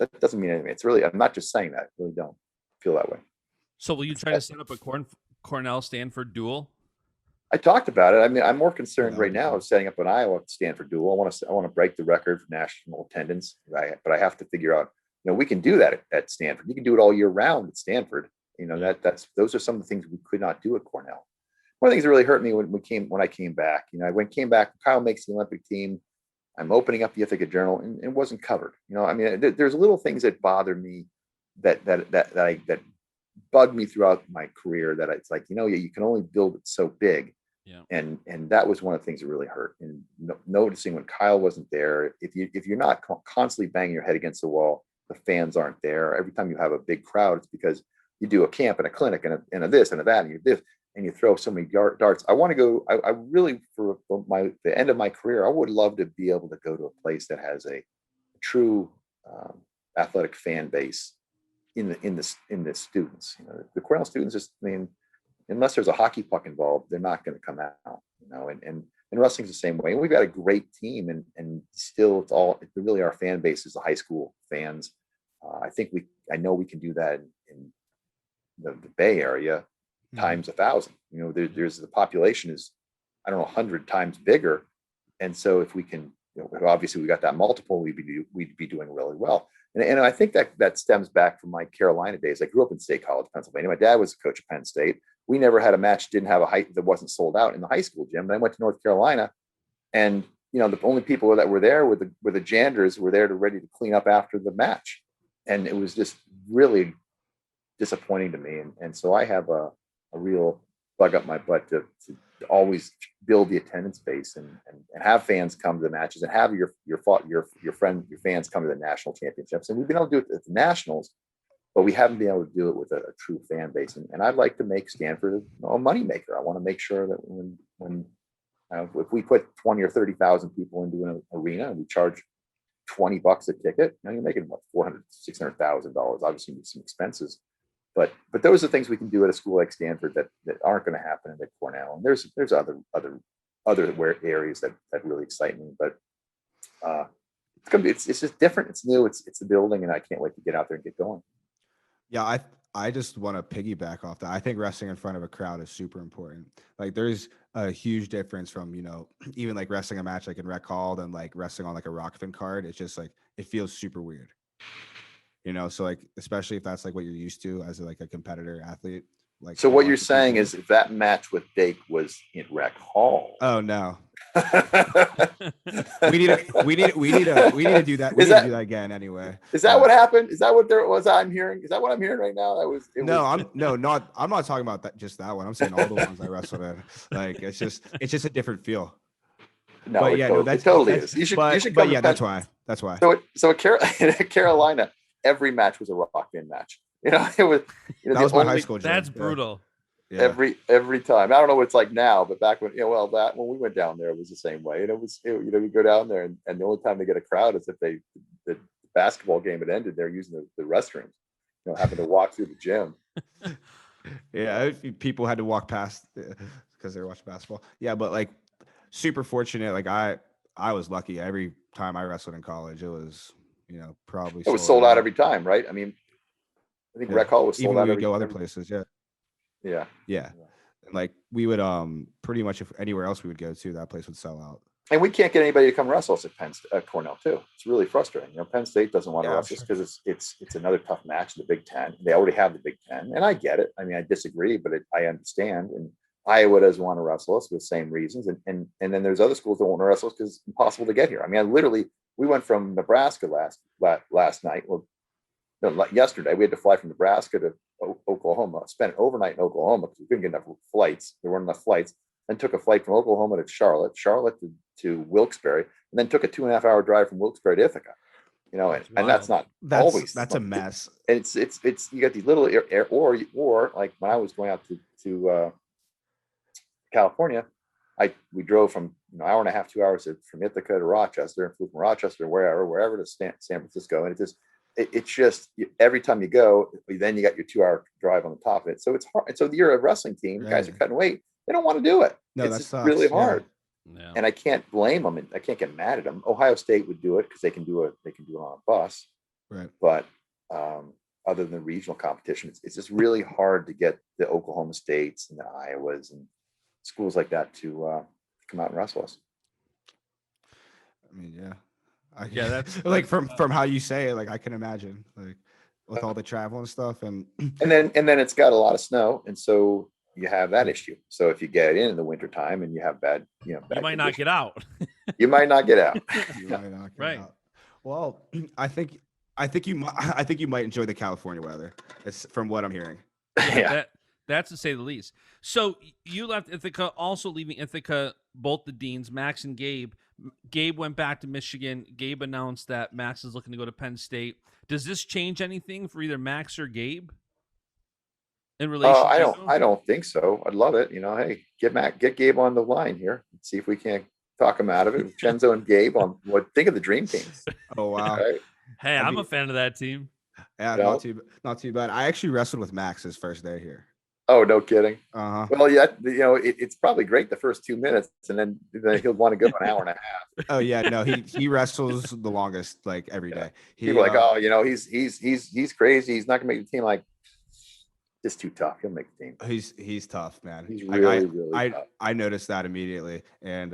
that doesn't mean anything. It's really, I'm not just saying that. I really don't feel that way. So will you try to set up a Cornell Stanford duel? I talked about it. I mean, I'm more concerned right now of setting up an Iowa Stanford duel. I want to break the record for national attendance, but I have to figure out, we can do that at Stanford. You can do it all year round at Stanford. Those are some of the things we could not do at Cornell. One of the things that really hurt me when I came back, came back, Kyle makes the Olympic team. I'm opening up the Ithaca Journal and it wasn't covered. I mean, there's little things that bother me that bugged me throughout my career, that it's like, you can only build it so big. Yeah. And that was one of the things that really hurt. And noticing when Kyle wasn't there, if you're not constantly banging your head against the wall, the fans aren't there. Every time you have a big crowd, it's because you do a camp and a clinic and a this and a that, and you this, and you throw so many darts. I want to go. I really, for the end of my career, I would love to be able to go to a place that has a true athletic fan base in the students. The Cornell students, unless there's a hockey puck involved, they're not going to come out. And wrestling's the same way. And we've got a great team, and still, it's really our fan base is the high school fans. I know we can do that in the Bay Area times 1,000. There's the population is, 100 times bigger, and so if we can, obviously we got that multiple, we'd be doing really well. And I think that stems back from my Carolina days. I grew up in State College, Pennsylvania. My dad was a coach at Penn State. We never had a match didn't have a height that wasn't sold out in the high school gym. And I went to North Carolina, and the only people that were there were the janitors who were there ready to clean up after the match, and it was just really disappointing to me. And so I have a real bug up my butt to always build the attendance base and have fans come to the matches and have your fans come to the national championships. And we've been able to do it at the nationals, but we haven't been able to do it with a true fan base. And I'd like to make Stanford a moneymaker. I want to make sure that when if we put 20 or 30,000 people into an arena and we charge $20 a ticket, you're making about $400,000, $600,000. Obviously, with some expenses. But those are things we can do at a school like Stanford that aren't going to happen at Cornell. And there's other areas that really excite me. But it's just different. It's new. It's the building, and I can't wait to get out there and get going. Yeah, I just want to piggyback off that. I think wrestling in front of a crowd is super important. Like, there's a huge difference from even like wrestling a match like in Rec Hall and like wrestling on like a Rokfin card. It's just like it feels super weird. So like, especially if that's like what you're used to as like a competitor athlete. Like, so what you're saying is if that match with Dake was in Rec Hall. Oh no. we need to do that. We need to do that again anyway. Is that what happened? Is that what there was? I'm hearing. Is that what I'm hearing right now? I'm not talking about that. Just that one. I'm saying all the ones I wrestled in. Like, it's just a different feel. No, but it totally is. You should come. But yeah, that's why. So at Carolina, every match was a Rokfin match. It was. That was my high school gym. That's brutal. Yeah. Every time. I don't know what it's like now, but back when, when we went down there, it was the same way. And we go down there and the only time they get a crowd is if the basketball game had ended, they're using the restrooms, having to walk through the gym. Yeah, people had to walk past because they were watching basketball. Yeah, but like super fortunate. Like I was lucky. Every time I wrestled in college, it was probably It was sold out every time, right? I mean, I think Rec Hall was sold even out we would go other places. Yeah. Yeah. And like we would pretty much if anywhere else we would go to, that place would sell out. And we can't get anybody to come wrestle us at Cornell too. It's really frustrating. Penn State doesn't want to wrestle us because it's another tough match in the Big Ten. They already have the Big Ten, and I get it. I mean, I disagree, but I understand. And Iowa doesn't want to wrestle us for the same reasons. And then there's other schools that want to wrestle us because it's impossible to get here. I mean, we went from Nebraska last night. Well, yesterday we had to fly from Nebraska to Oklahoma. Spent an overnight in Oklahoma because we couldn't get enough flights. There weren't enough flights. Then took a flight from Oklahoma to Charlotte to Wilkes-Barre, and then took a 2.5-hour drive from Wilkes-Barre to Ithaca. And that's not always. That's a mess. It's you got these little or like when I was going out to California, we drove from an hour and a half, 2 hours from Ithaca to Rochester, and flew from Rochester wherever to San Francisco, and it's just every time you go, then you got your 2-hour drive on the top of it. So it's hard. And so you're a wrestling team, guys are cutting weight. They don't want to do it. No, it's really hard. Yeah. And I can't blame them. And I can't get mad at them. Ohio State would do it because they can do it on a bus. Right. But other than regional competition, it's just really hard to get the Oklahoma States and the Iowas and schools like that to come out and wrestle us. I mean, yeah. That's like from how you say it, like I can imagine, like with all the travel and stuff, and then it's got a lot of snow, and so you have that issue. So if you get in the wintertime and you have bad, you might not get out. You might not get out. You might not get right. out. Well, I think you might enjoy the California weather. It's from what I'm hearing. Yeah. That's to say the least. So you left Ithaca, also leaving Ithaca, both the deans, Max and Gabe. Gabe went back to Michigan. Gabe announced that Max is looking to go to Penn State. Does this change anything for either Max or Gabe in relation? I don't think so. I'd love it. Hey, get Gabe on the line here. Let's see if we can't talk him out of it. Cenzo and Gabe on think of the dream team. Oh wow. Right? Hey, I'm a fan of that team. Yeah, not too bad. I actually wrestled with Max his first day here. Oh, no kidding. Uh-huh. Well, yeah, it's probably great the first 2 minutes, and then he'll want to go an hour and a half. Oh yeah, no, he wrestles the longest, like every day. People are like, he's crazy. He's not gonna make the team. Like, it's too tough. He'll make the team. He's tough, man. He's really tough. I noticed that immediately, and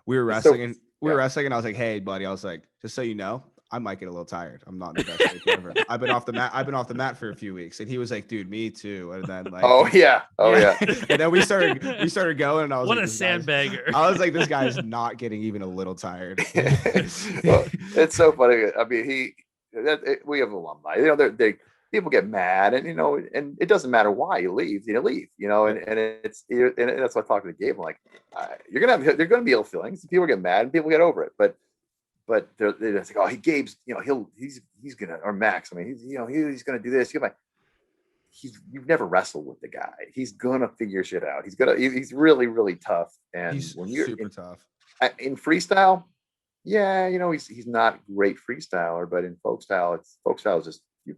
we were wrestling, and I was like, hey, buddy, I was like, just so you know, I might get a little tired. I'm not in the best shape ever. I've been off the mat for a few weeks. And he was like, dude, me too. And then like, oh yeah. And then we started going, and I was what like, a sandbagger. I was like, this guy's not getting even a little tired. Well, it's so funny. I mean, we have alumni. They people get mad, and and it doesn't matter why you leave. You leave. And that's why I talk to Gabe. I'm like, they're gonna be ill feelings. People get mad, and people get over it. But they're just like, oh, Gabe's, he's gonna, or Max. I mean, he's gonna do this. You're like, you've never wrestled with the guy. He's gonna figure shit out. He's really, really tough. And he's when you're super tough in freestyle, yeah, he's not a great freestyler, but in folk style is just you've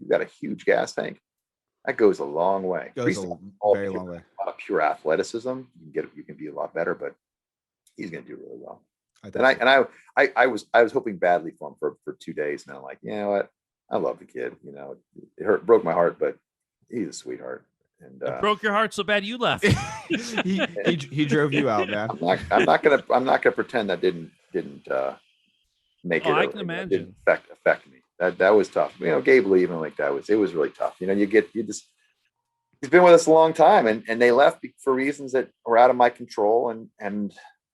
got a huge gas tank. That goes a long way. Goes a very long way. A lot of pure athleticism. You can be a lot better, but he's gonna do really well. I was hoping badly for him for 2 days, and I'm like, you know what? I love the kid. It broke my heart, but he's a sweetheart. And it broke your heart so bad you left. he drove you out, man. I'm not gonna pretend that didn't make it. I can imagine. Didn't affect me. That was tough. Gabe leaving like that it was really tough. He's been with us a long time, and they left for reasons that were out of my control, and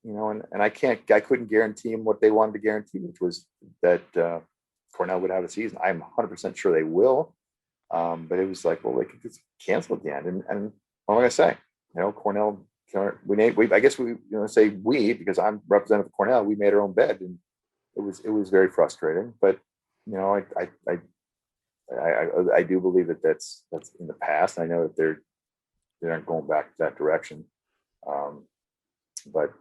I couldn't guarantee them what they wanted to guarantee, which was that Cornell would have a season. I'm 100% sure they will. But it was like, well, they could just cancel at the end. And what am I going to say? Cornell, I guess we say we, because I'm representative of Cornell, we made our own bed, and it was very frustrating. But, I do believe that that's in the past. I know that aren't going back that direction. But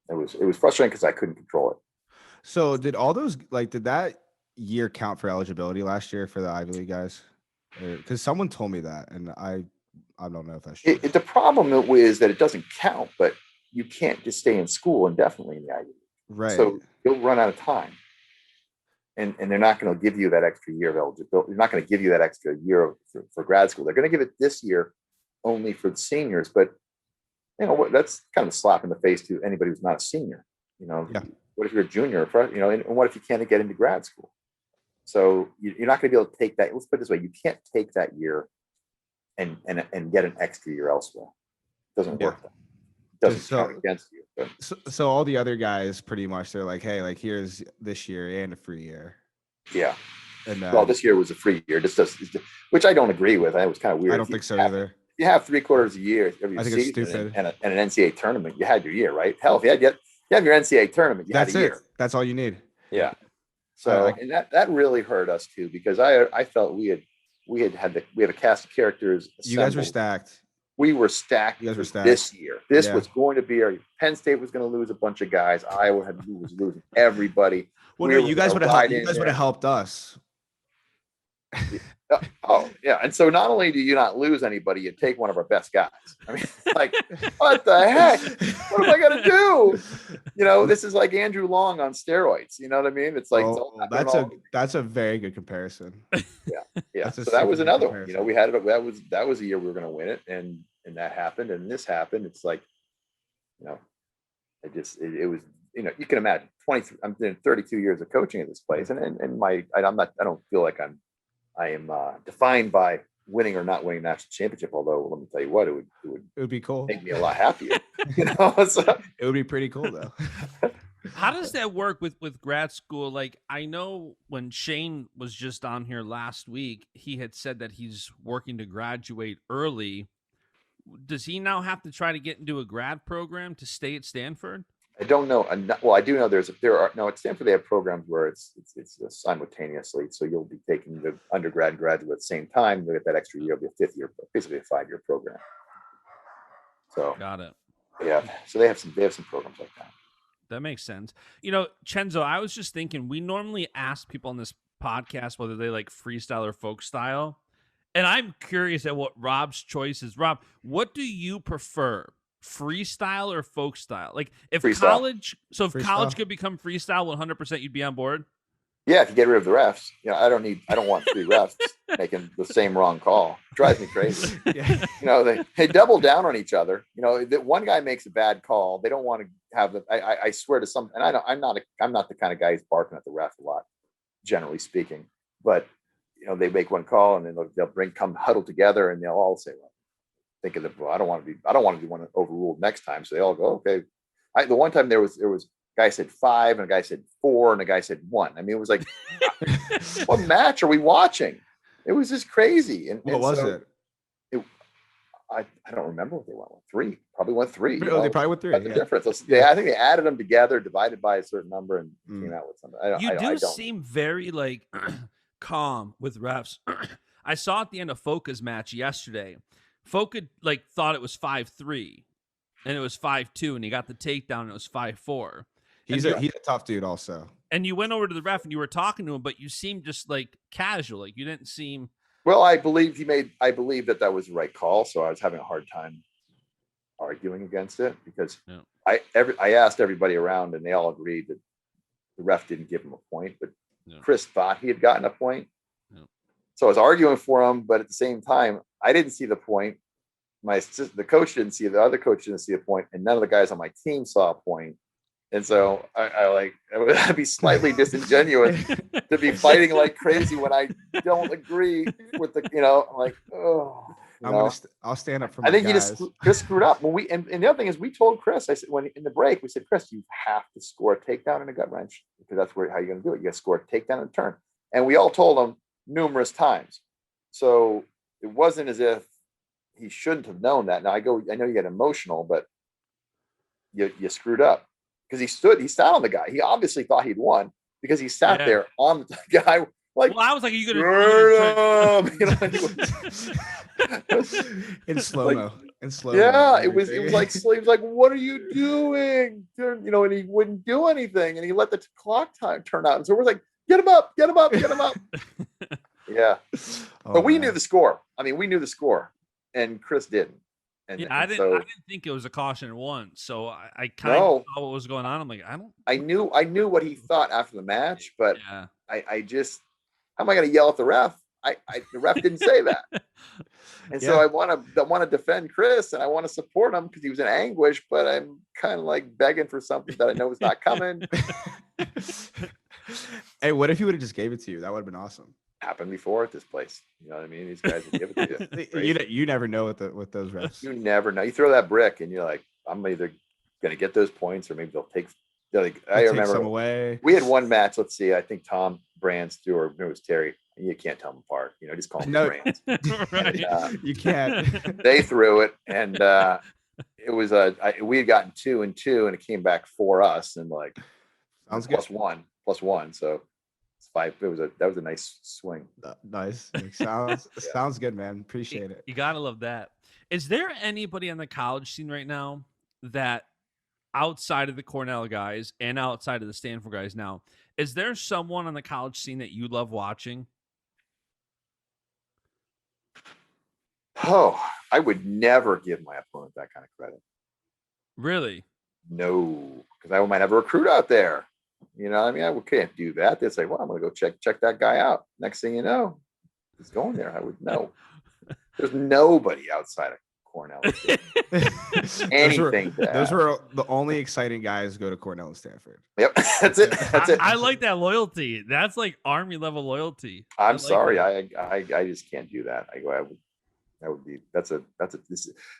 it was frustrating because I couldn't control it. So did all those did that year count for eligibility last year for the Ivy League guys? Because someone told me that, and I don't know if that's true. The problem is that it doesn't count, but you can't just stay in school indefinitely in the Ivy League. Right. So you'll run out of time. And they're not going to give you that extra year of eligibility. They're not going to give you that extra year for grad school. They're going to give it this year only for the seniors. But, you know, that's kind of a slap in the face to anybody who's not a senior. You know, What if you're a junior? You know, and what if you can't get into grad school? So you're not going to be able to take that. Let's put it this way. You can't take that year and get an extra year elsewhere. It doesn't work. It doesn't count against you. So all the other guys pretty much, they're like, hey, here's this year and a free year. Yeah. And well, this year was a free year. Which I don't agree with. It was kind of weird. I don't think so either. You have 3/4 a year every I think season it's stupid. and an NCAA tournament. You had your year, right? Hell, if you have your NCAA tournament, that's had a year. That's all you need. Yeah. So and that really hurt us too, because I felt we have a cast of characters. You guys were stacked. We were stacked. You guys were stacked this year. This was going to be Penn State was going to lose a bunch of guys. Iowa was losing everybody. Well, you guys would have helped. You guys would have helped us. Oh yeah, and so not only do you not lose anybody, you take one of our best guys. I mean, what the heck? What am I gonna do? You know, this is like Andrew Long on steroids. You know what I mean? It's like that's a very good comparison. Yeah. So that was another one. You know, we had it. That was a year we were gonna win it, and that happened, and this happened. It's like, you know, it was. You know, you can imagine. I'm doing 32 years of coaching at this place, and I don't feel like I am defined by winning or not winning national championship. Although, let me tell you what, it would be cool. Make me a lot happier. You know, so. It would be pretty cool though. How does that work with grad school? Like, I know when Shane was just on here last week, he had said that he's working to graduate early. Does he now have to try to get into a grad program to stay at Stanford? I don't know. Well, I do know at Stanford they have programs where it's simultaneously. So you'll be taking the undergrad and graduate at the same time. You'll get that extra year. It'll be a 5th year, basically a 5-year program. So got it. Yeah. So they have some programs like that. That makes sense. You know, Cenzo, I was just thinking, we normally ask people on this podcast whether they like freestyle or folk style. And I'm curious at what Rob's choice is. Rob, what do you prefer? Freestyle or folk style? Like if freestyle. College could become freestyle 100%, you'd be on board? Yeah, if you get rid of the refs. You know, I don't want 3 refs making the same wrong call. It drives me crazy. You know, they double down on each other. You know, one guy makes a bad call. They don't want to have I swear to some, and I'm not the kind of guy who's barking at the ref a lot, generally speaking. But you know, they make one call and then they'll come huddle together and they'll all say, well, think of I don't want to be one overruled next time. So they all go, okay. The one time there was a guy said 5 and a guy said 4 and a guy said 1. I mean, it was like, what match are we watching? It was just crazy. And what was it? I don't remember what they went with. 3, probably went 3. Oh, they probably went 3. That's the difference. I think they added them together, divided by a certain number, and came out with something. You do seem very like calm with refs. I saw at the end of Foca's match yesterday. Foca thought it was 5-3, and it was 5-2, and he got the takedown, and it was 5-4. He's a tough dude, also. And you went over to the ref, and you were talking to him, but you seemed just casual. Like you didn't seem. Well, I believe that was the right call. So I was having a hard time arguing against it because I asked everybody around, and they all agreed that the ref didn't give him a point, but Chris thought he had gotten a point. So I was arguing for him, but at the same time, I didn't see the point. The coach didn't see it. The other coach didn't see a point, and none of the guys on my team saw a point. And so I'd be slightly disingenuous to be fighting like crazy when I don't agree with I'll stand up for my guys. Chris screwed up. And the other thing is, we told Chris, I said, in the break, we said, Chris, you have to score a takedown and a gut wrench because that's how you're going to do it. You got to score a takedown and a turn. And we all told him numerous times. So it wasn't as if he shouldn't have known that. Now I know you get emotional, but you screwed up because he sat on the guy. He obviously thought he'd won because he sat there on the guy. Like, well, I was like, are you gonna in slow-mo. And slow. Yeah, it was like slaves. Like, what are you doing? And he wouldn't do anything, and he let the clock time turn out. And so we're like, get him up, get him up, get him up. Yeah, but we knew the score. I mean, we knew the score, and Chris didn't. And, I didn't think it was a caution once, so I kind of saw what was going on. I'm like, I knew what he thought after the match, but I just, how am I going to yell at the ref? The ref didn't say that. And so I want to defend Chris, and I want to support him because he was in anguish, but I'm kind of like begging for something that I know is not coming. Hey, what if he would have just gave it to you? That would have been awesome. Happened before at this place. You know what I mean? These guys will give it to you. You never know with those refs. You never know. You throw that brick, and you're like, I'm either going to get those points, or maybe they'll take. I remember some away. We had one match. Let's see. I think Tom Brands threw, or it was Terry. You can't tell them apart. Just call them Brands. Right. And, you can't. They threw it, and it was we had gotten 2-2, and it came back for us, and like sounds good. plus one. So it's 5. That was a nice swing. Nice. Sounds good, man. Appreciate it. You gotta love that. Is there anybody on the college scene right now that, outside of the Cornell guys and outside of the Stanford guys now, is there someone on the college scene that you love watching? Oh, I would never give my opponent that kind of credit. Really? No, because I might have a recruit out there. I can't do that. They say, well, I'm going to go check that guy out. Next thing you know, he's going there. I would know. There's nobody outside of Cornell. Anything. Those were the only exciting guys who go to Cornell and Stanford. Yep, that's it. I like that loyalty. That's like Army level loyalty. I'm sorry, I just can't do that.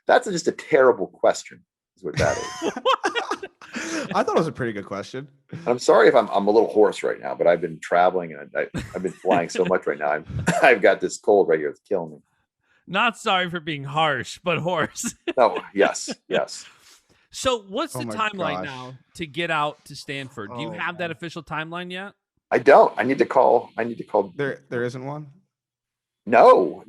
That's just a terrible question. Is what that is. I thought it was a pretty good question. I'm sorry if I'm a little hoarse right now, but I've been traveling and I've been flying so much right now. I've got this cold right here. It's killing me. Not sorry for being harsh, but hoarse. Oh, yes. So what's the timeline now to get out to Stanford? Do you have that official timeline yet? I don't. I need to call. There isn't one? No.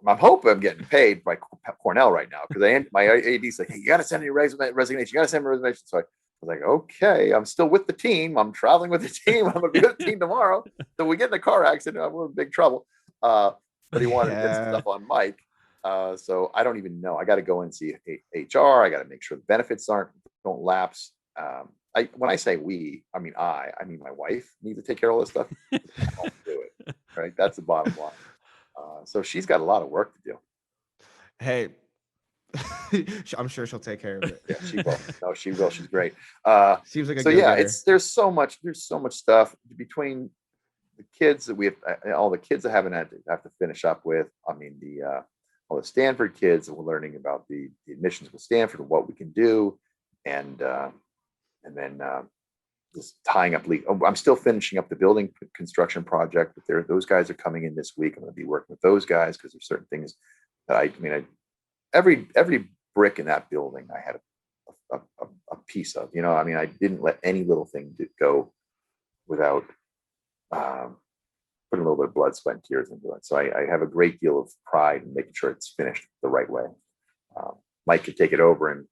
I'm hoping I'm getting paid by Cornell right now because my AD's like, hey, you got to send me your resignation. You got to send me a resignation. So I was like, okay, I'm still with the team. I'm traveling with the team. I'm going to be with the team tomorrow. So we get in a car accident. We're in big trouble. But he wanted to get some stuff on Mike. So I don't even know. I got to go and see HR. I got to make sure the benefits don't lapse. When I say we, I mean my wife needs to take care of all this stuff. I don't do it. Right. That's the bottom line. So she's got a lot of work to do. Hey, I'm sure she'll take care of it. Yeah, she will. No, she will. She's great. Seems like a so good yeah. leader. There's so much stuff between the kids that we have, all the kids that have to finish up with. I mean, all the Stanford kids that we're learning about the admissions with Stanford and what we can do, and then just tying up I'm still finishing up the building construction project, but those guys are coming in this week. I'm going to be working with those guys because there's certain things that every brick in that building I had a piece of. I didn't let any little thing go without putting a little bit of blood, sweat, and tears into it. So I have a great deal of pride in making sure it's finished the right way. Mike could take it over and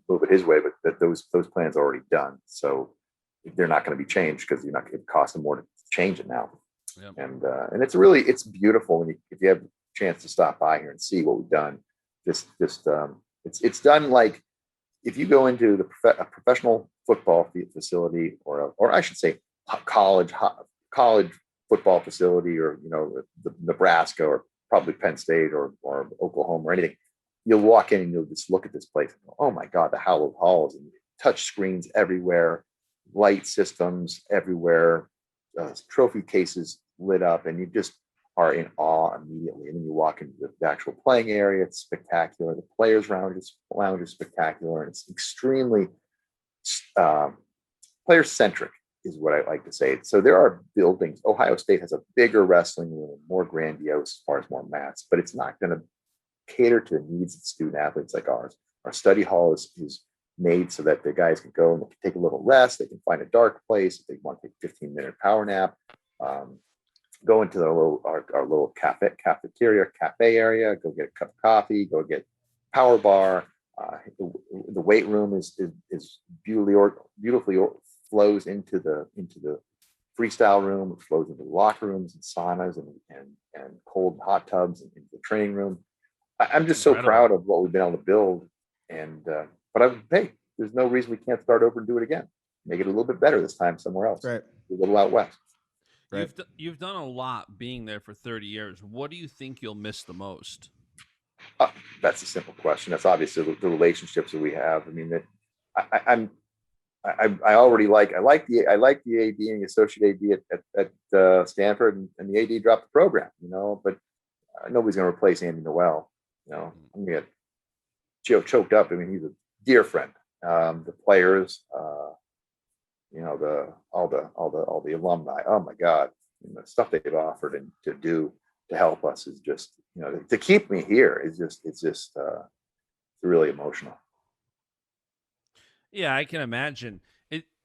move it his way, but those plans are already done, so they're not going to be changed because it costs them more to change it now. Yep. And it's beautiful if you have a chance to stop by here and see what we've done. It's done like if you go into a professional football facility or I should say college football facility, or the Nebraska or probably Penn State or Oklahoma or anything. You'll walk in and you'll just look at this place and go, oh my God, the hallowed halls, and touch screens everywhere, light systems everywhere, trophy cases lit up, and you just are in awe immediately. And then you walk into the actual playing area, it's spectacular. The players' lounge is spectacular, and it's extremely player-centric is what I like to say. So there are buildings. Ohio State has a bigger wrestling room, more grandiose as far as more mats, but it's not going to cater to the needs of student athletes like ours. Our study hall is made so that the guys can go and they can take a little rest. They can find a dark place if they want to take a 15-minute power nap. go into our little cafe area, go get a cup of coffee, go get power bar. The weight room is beautifully flows into the freestyle room. It flows into the locker rooms and saunas and cold and hot tubs and into the training room. I'm just so proud of what we've been able to build. And hey, there's no reason we can't start over and do it again. Make it a little bit better this time somewhere else. Right. A little out west. Right. You've done a lot being there for 30 years. What do you think you'll miss the most? That's a simple question. That's obviously the relationships that we have. I mean, I like the AD and the associate AD at Stanford, and the AD dropped the program, but nobody's going to replace Andy Noel. I'm going to get choked up. I mean, he's a dear friend. The players, all the alumni. Oh my God, the stuff they've offered and to do to help us is just, to keep me here is just really emotional. Yeah, I can imagine.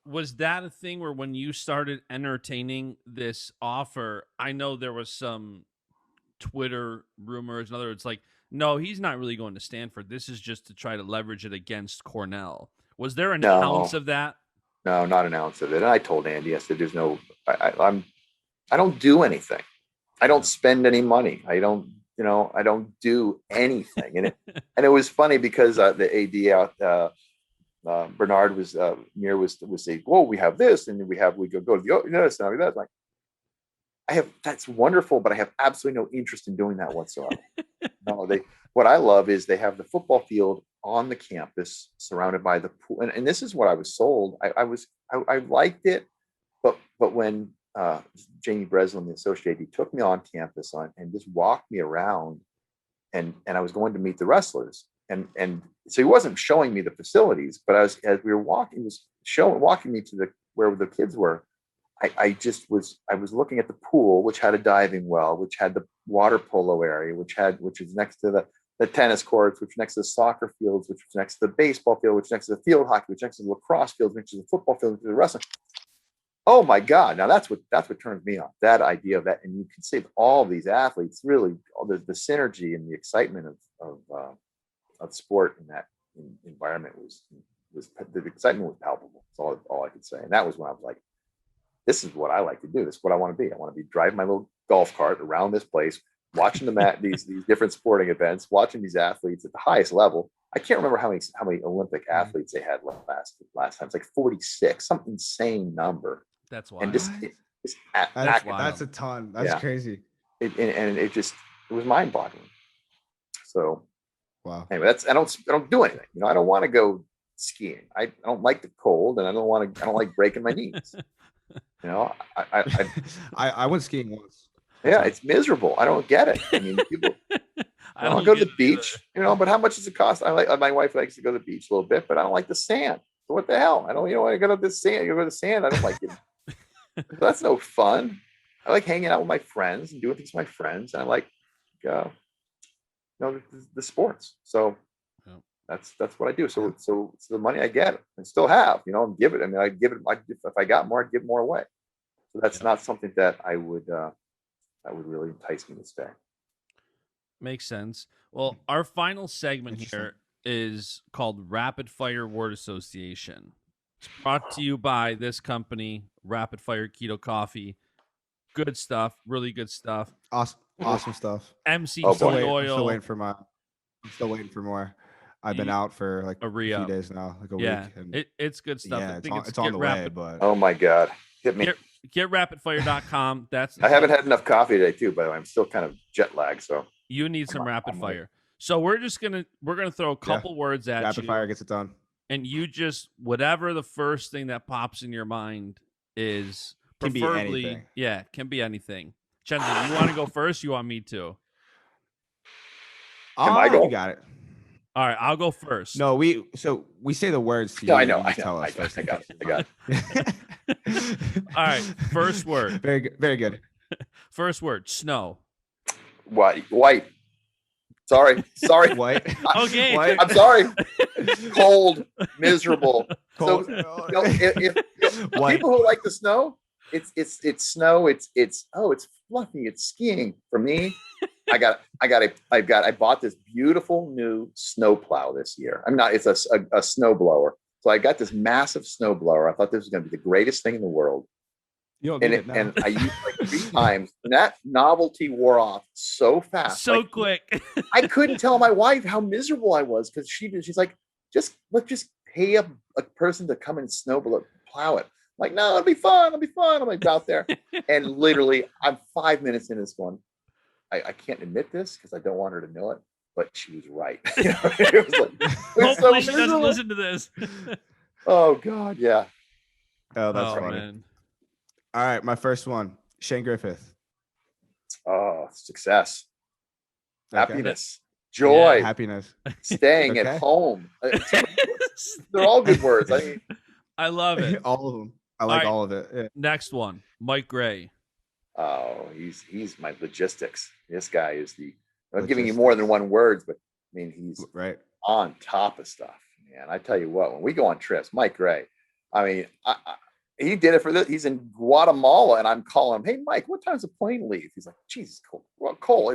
Was that a thing where when you started entertaining this offer, I know there was some Twitter rumors. In other words, like, no, he's not really going to Stanford. This is just to try to leverage it against Cornell. Was there an ounce of that? No, not an ounce of it. And I told Andy, I said, there's no, I don't do anything. I don't spend any money. I don't do anything. And it was funny because the AD out, Bernard was saying, "Whoa, we have this, and we go to the this and that." Like, that's wonderful, but I have absolutely no interest in doing that whatsoever. No, what I love is they have the football field on the campus, surrounded by the pool, and this is what I was sold. I liked it, but when Jamie Breslin, the associate AD, took me on campus and just walked me around, and I was going to meet the wrestlers. And so he wasn't showing me the facilities, but as we were walking, he was walking me to where the kids were. I was looking at the pool, which had a diving well, which had the water polo area, which is next to the tennis courts, which next to the soccer fields, which was next to the baseball field, which next to the field hockey, which next to the lacrosse fields, which is the football field, which is the wrestling. Oh my God! Now that's what turns me on. That idea of that, and you can see all these athletes really, the synergy and the excitement of sport in that environment was the excitement was palpable. That's all I could say. And that was when I was like, this is what I like to do. This is what I want to be. I want to be driving my little golf cart around this place, watching these different sporting events, watching these athletes at the highest level. I can't remember how many Olympic athletes they had last time. It's like 46, some insane number. That's wild. And that's a ton. That's crazy. It was mind-boggling. So, wow. Anyway, I don't do anything. I don't want to go skiing. I don't like the cold, and I don't like breaking my knees. I went skiing once. Yeah, it's miserable. I don't get it. I mean, people. I don't go to the beach, but how much does it cost? My wife likes to go to the beach a little bit, but I don't like the sand. So what the hell? I don't, I go to the sand. You go to the sand. I don't like it. That's no fun. I like hanging out with my friends and doing things with my friends. And I like, the sports. So that's what I do. So the money I get and still have, and give it. I mean, I give it. If I got more, I'd give more away. So that's not something that would really entice me to stay. Makes sense. Well, our final segment here is called Rapid Fire Word Association. It's brought to you by this company, Rapid Fire Keto Coffee. Good stuff, really good stuff. Awesome stuff. MC I'm still still waiting for more. I've been out for like a few days now, like a week. And it's good stuff. Yeah, it's on the way, but oh my God, hit me. Get rapidfire.com. I haven't had enough coffee today too, by the way. I'm still kind of jet lagged, so you need some rapid fire. So we're gonna throw a couple words at you. Rapid fire gets it done. And you just whatever the first thing that pops in your mind is, can be anything. Yeah, can be anything. Cenzo, you want to go first? You want me to? I go? You got it. All right, I'll go first. No, we say the words to you. No, I know. Tell us. I got it. All right, first word. Very good. Very good. First word, snow. White. Sorry. White. Okay. White. I'm sorry. Cold, miserable. Cold. So, if people who like the snow, it's snow. It's fluffy. It's skiing. For me, I bought this beautiful new snow plow this year. It's a snow blower. So I got this massive snow blower. I thought this was going to be the greatest thing in the world. And I used like 3 times, and that novelty wore off so fast, so quick. I couldn't tell my wife how miserable I was because she's like, let's just pay a person to come and plow it. I'm like, no, it'll be fun. I'm like out there, and literally, I'm 5 minutes in this one. I can't admit this because I don't want her to know it, but she was right. It was like, hopefully she doesn't listen to this. Oh God, yeah. Oh, that's funny. Man. All right, my first one, Shane Griffith. Oh, success, Okay. happiness, joy, happiness, staying at home. They're all good words. I love it. All of them. I like all of it. Yeah. Next one, Mike Gray. Oh, he's my logistics. This guy is I'm giving you more than one words, but I mean, he's right on top of stuff. Man, I tell you what, when we go on trips, Mike Gray, I mean, he did it for this. He's in Guatemala, and I'm calling him, "Hey, Mike, what time's the plane leave?" He's like, "Jesus, Koll."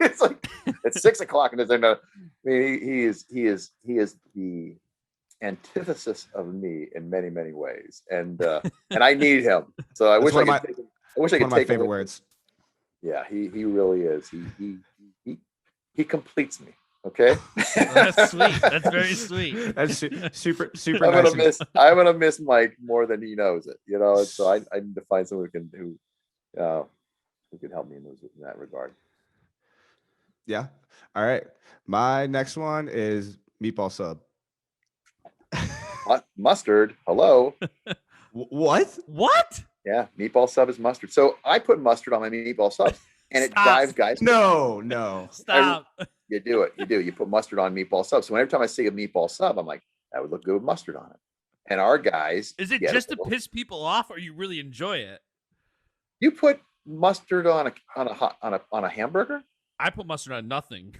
It's like it's 6 o'clock, and there's no. I mean, he is the antithesis of me in many, many ways, and I need him. So I wish I could take him. I wish I could take my favorite words. Yeah, he really is. He completes me. Okay. That's sweet. That's very sweet. That's super I'm nice. gonna miss Mike more than he knows it. So I need to find someone who can help me in that regard. Yeah. All right. My next one is meatball sub. Mustard. Hello. What? Yeah, meatball sub is mustard. So I put mustard on my meatball subs, and it drives guys. No. Stop. You do it. You do. You put mustard on meatball sub. So every time I see a meatball sub, I'm like, that would look good with mustard on it. And our guys. Is it just to piss people off, or you really enjoy it? You put mustard on a hamburger? I put mustard on nothing.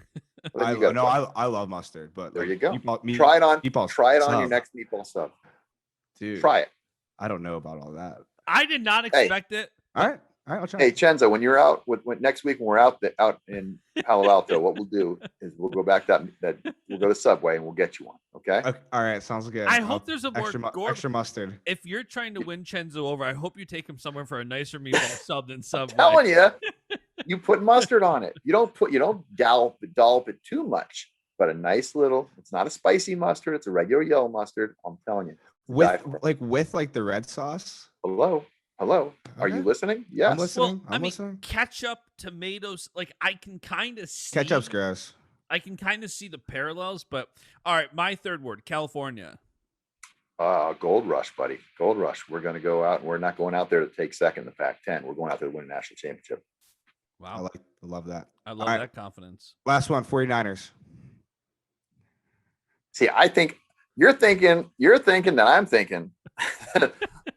I love mustard, but there you go. Try it on your next meatball sub. Dude, try it. I don't know about all that. I did not expect it. All right, I'll try. Hey, Cenzo, when you're out next week, when we're out in Palo Alto, what we'll do is we'll go back that we'll go to Subway and we'll get you one. Okay. All right, sounds good. I hope there's a more extra mustard. If you're trying to win Cenzo over, I hope you take him somewhere for a nicer meatball sub than Subway. I'm telling you, you put mustard on it. You don't dollop it too much, but a nice little. It's not a spicy mustard. It's a regular yellow mustard. I'm telling you. With the red sauce. Hello. Are you listening? Yes. I'm listening. Well, I'm listening. Ketchup, tomatoes, I can kind of see. Ketchup's gross. I can kind of see the parallels, but all right, my third word, California. Gold Rush, buddy. Gold Rush. We're going to go out. We're not going out there to take second in the Pac-10. We're going out there to win a national championship. Wow. I love that. I love that confidence. Last one, 49ers. See, I think you're thinking that I'm thinking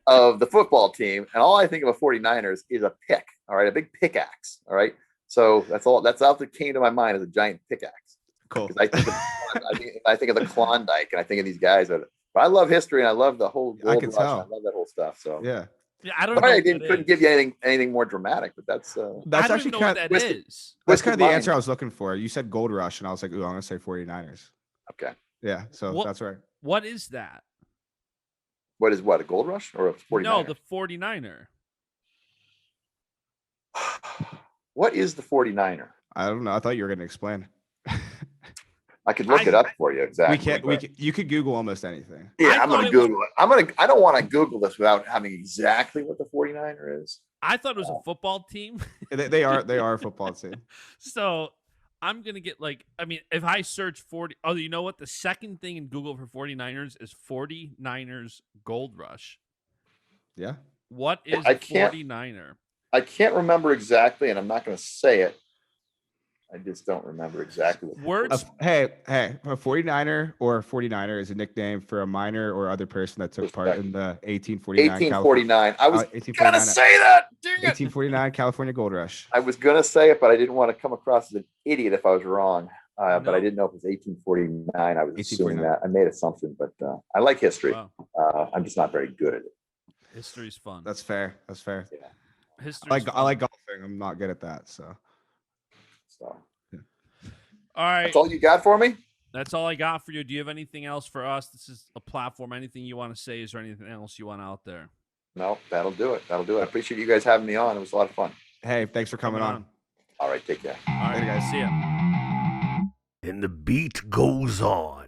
of the football team, and all I think of a 49ers is a pick. All right, a big pickaxe. All right, so that's all that came to my mind is a giant pickaxe. Cool. I think of the Klondike, and I think of these guys. But I love history, and I love the whole gold rush. I love that whole stuff. So yeah. I don't know. I couldn't give you anything more dramatic, but that's actually kind of that's kind of the answer I was looking for. You said Gold Rush, and I was like, ooh, I'm gonna say 49ers. Okay. Yeah, so that's right. What is that? What is a Gold Rush or a 49er? No, the 49er. What is the 49er? I don't know. I thought you were going to explain. I could look it up for you exactly. You could Google almost anything. Yeah, I'm going to Google it. I don't want to Google this without having exactly what the 49er is. I thought it was a football team. They are a football team. So I'm going to get if I search 40, you know what? The second thing in Google for 49ers is 49ers Gold Rush. Yeah. What is a 49er? I can't remember exactly, and I'm not going to say it. I just don't remember exactly what words. Hey, a 49er or 49er is a nickname for a minor or other person that took part in the 1849. 1849. I was going to say that. 1849 California Gold Rush. I was going to say it, but I didn't want to come across as an idiot if I was wrong. But I didn't know if it was 1849. I was assuming that. I made assumption, but I like history. Wow. I'm just not very good at it. History's fun. That's fair. That's fair. Yeah. History's I like golfing. I'm not good at that. So So all right. that's all you got for me? That's all I got for you. Do you have anything else for us? This is a platform. Anything you want to say? Is there anything else you want out there? No, that'll do it. That'll do it. I appreciate you guys having me on. It was a lot of fun. hey, thanks for coming on. All right, take care. All right, Later, guys. See ya. And the beat goes on.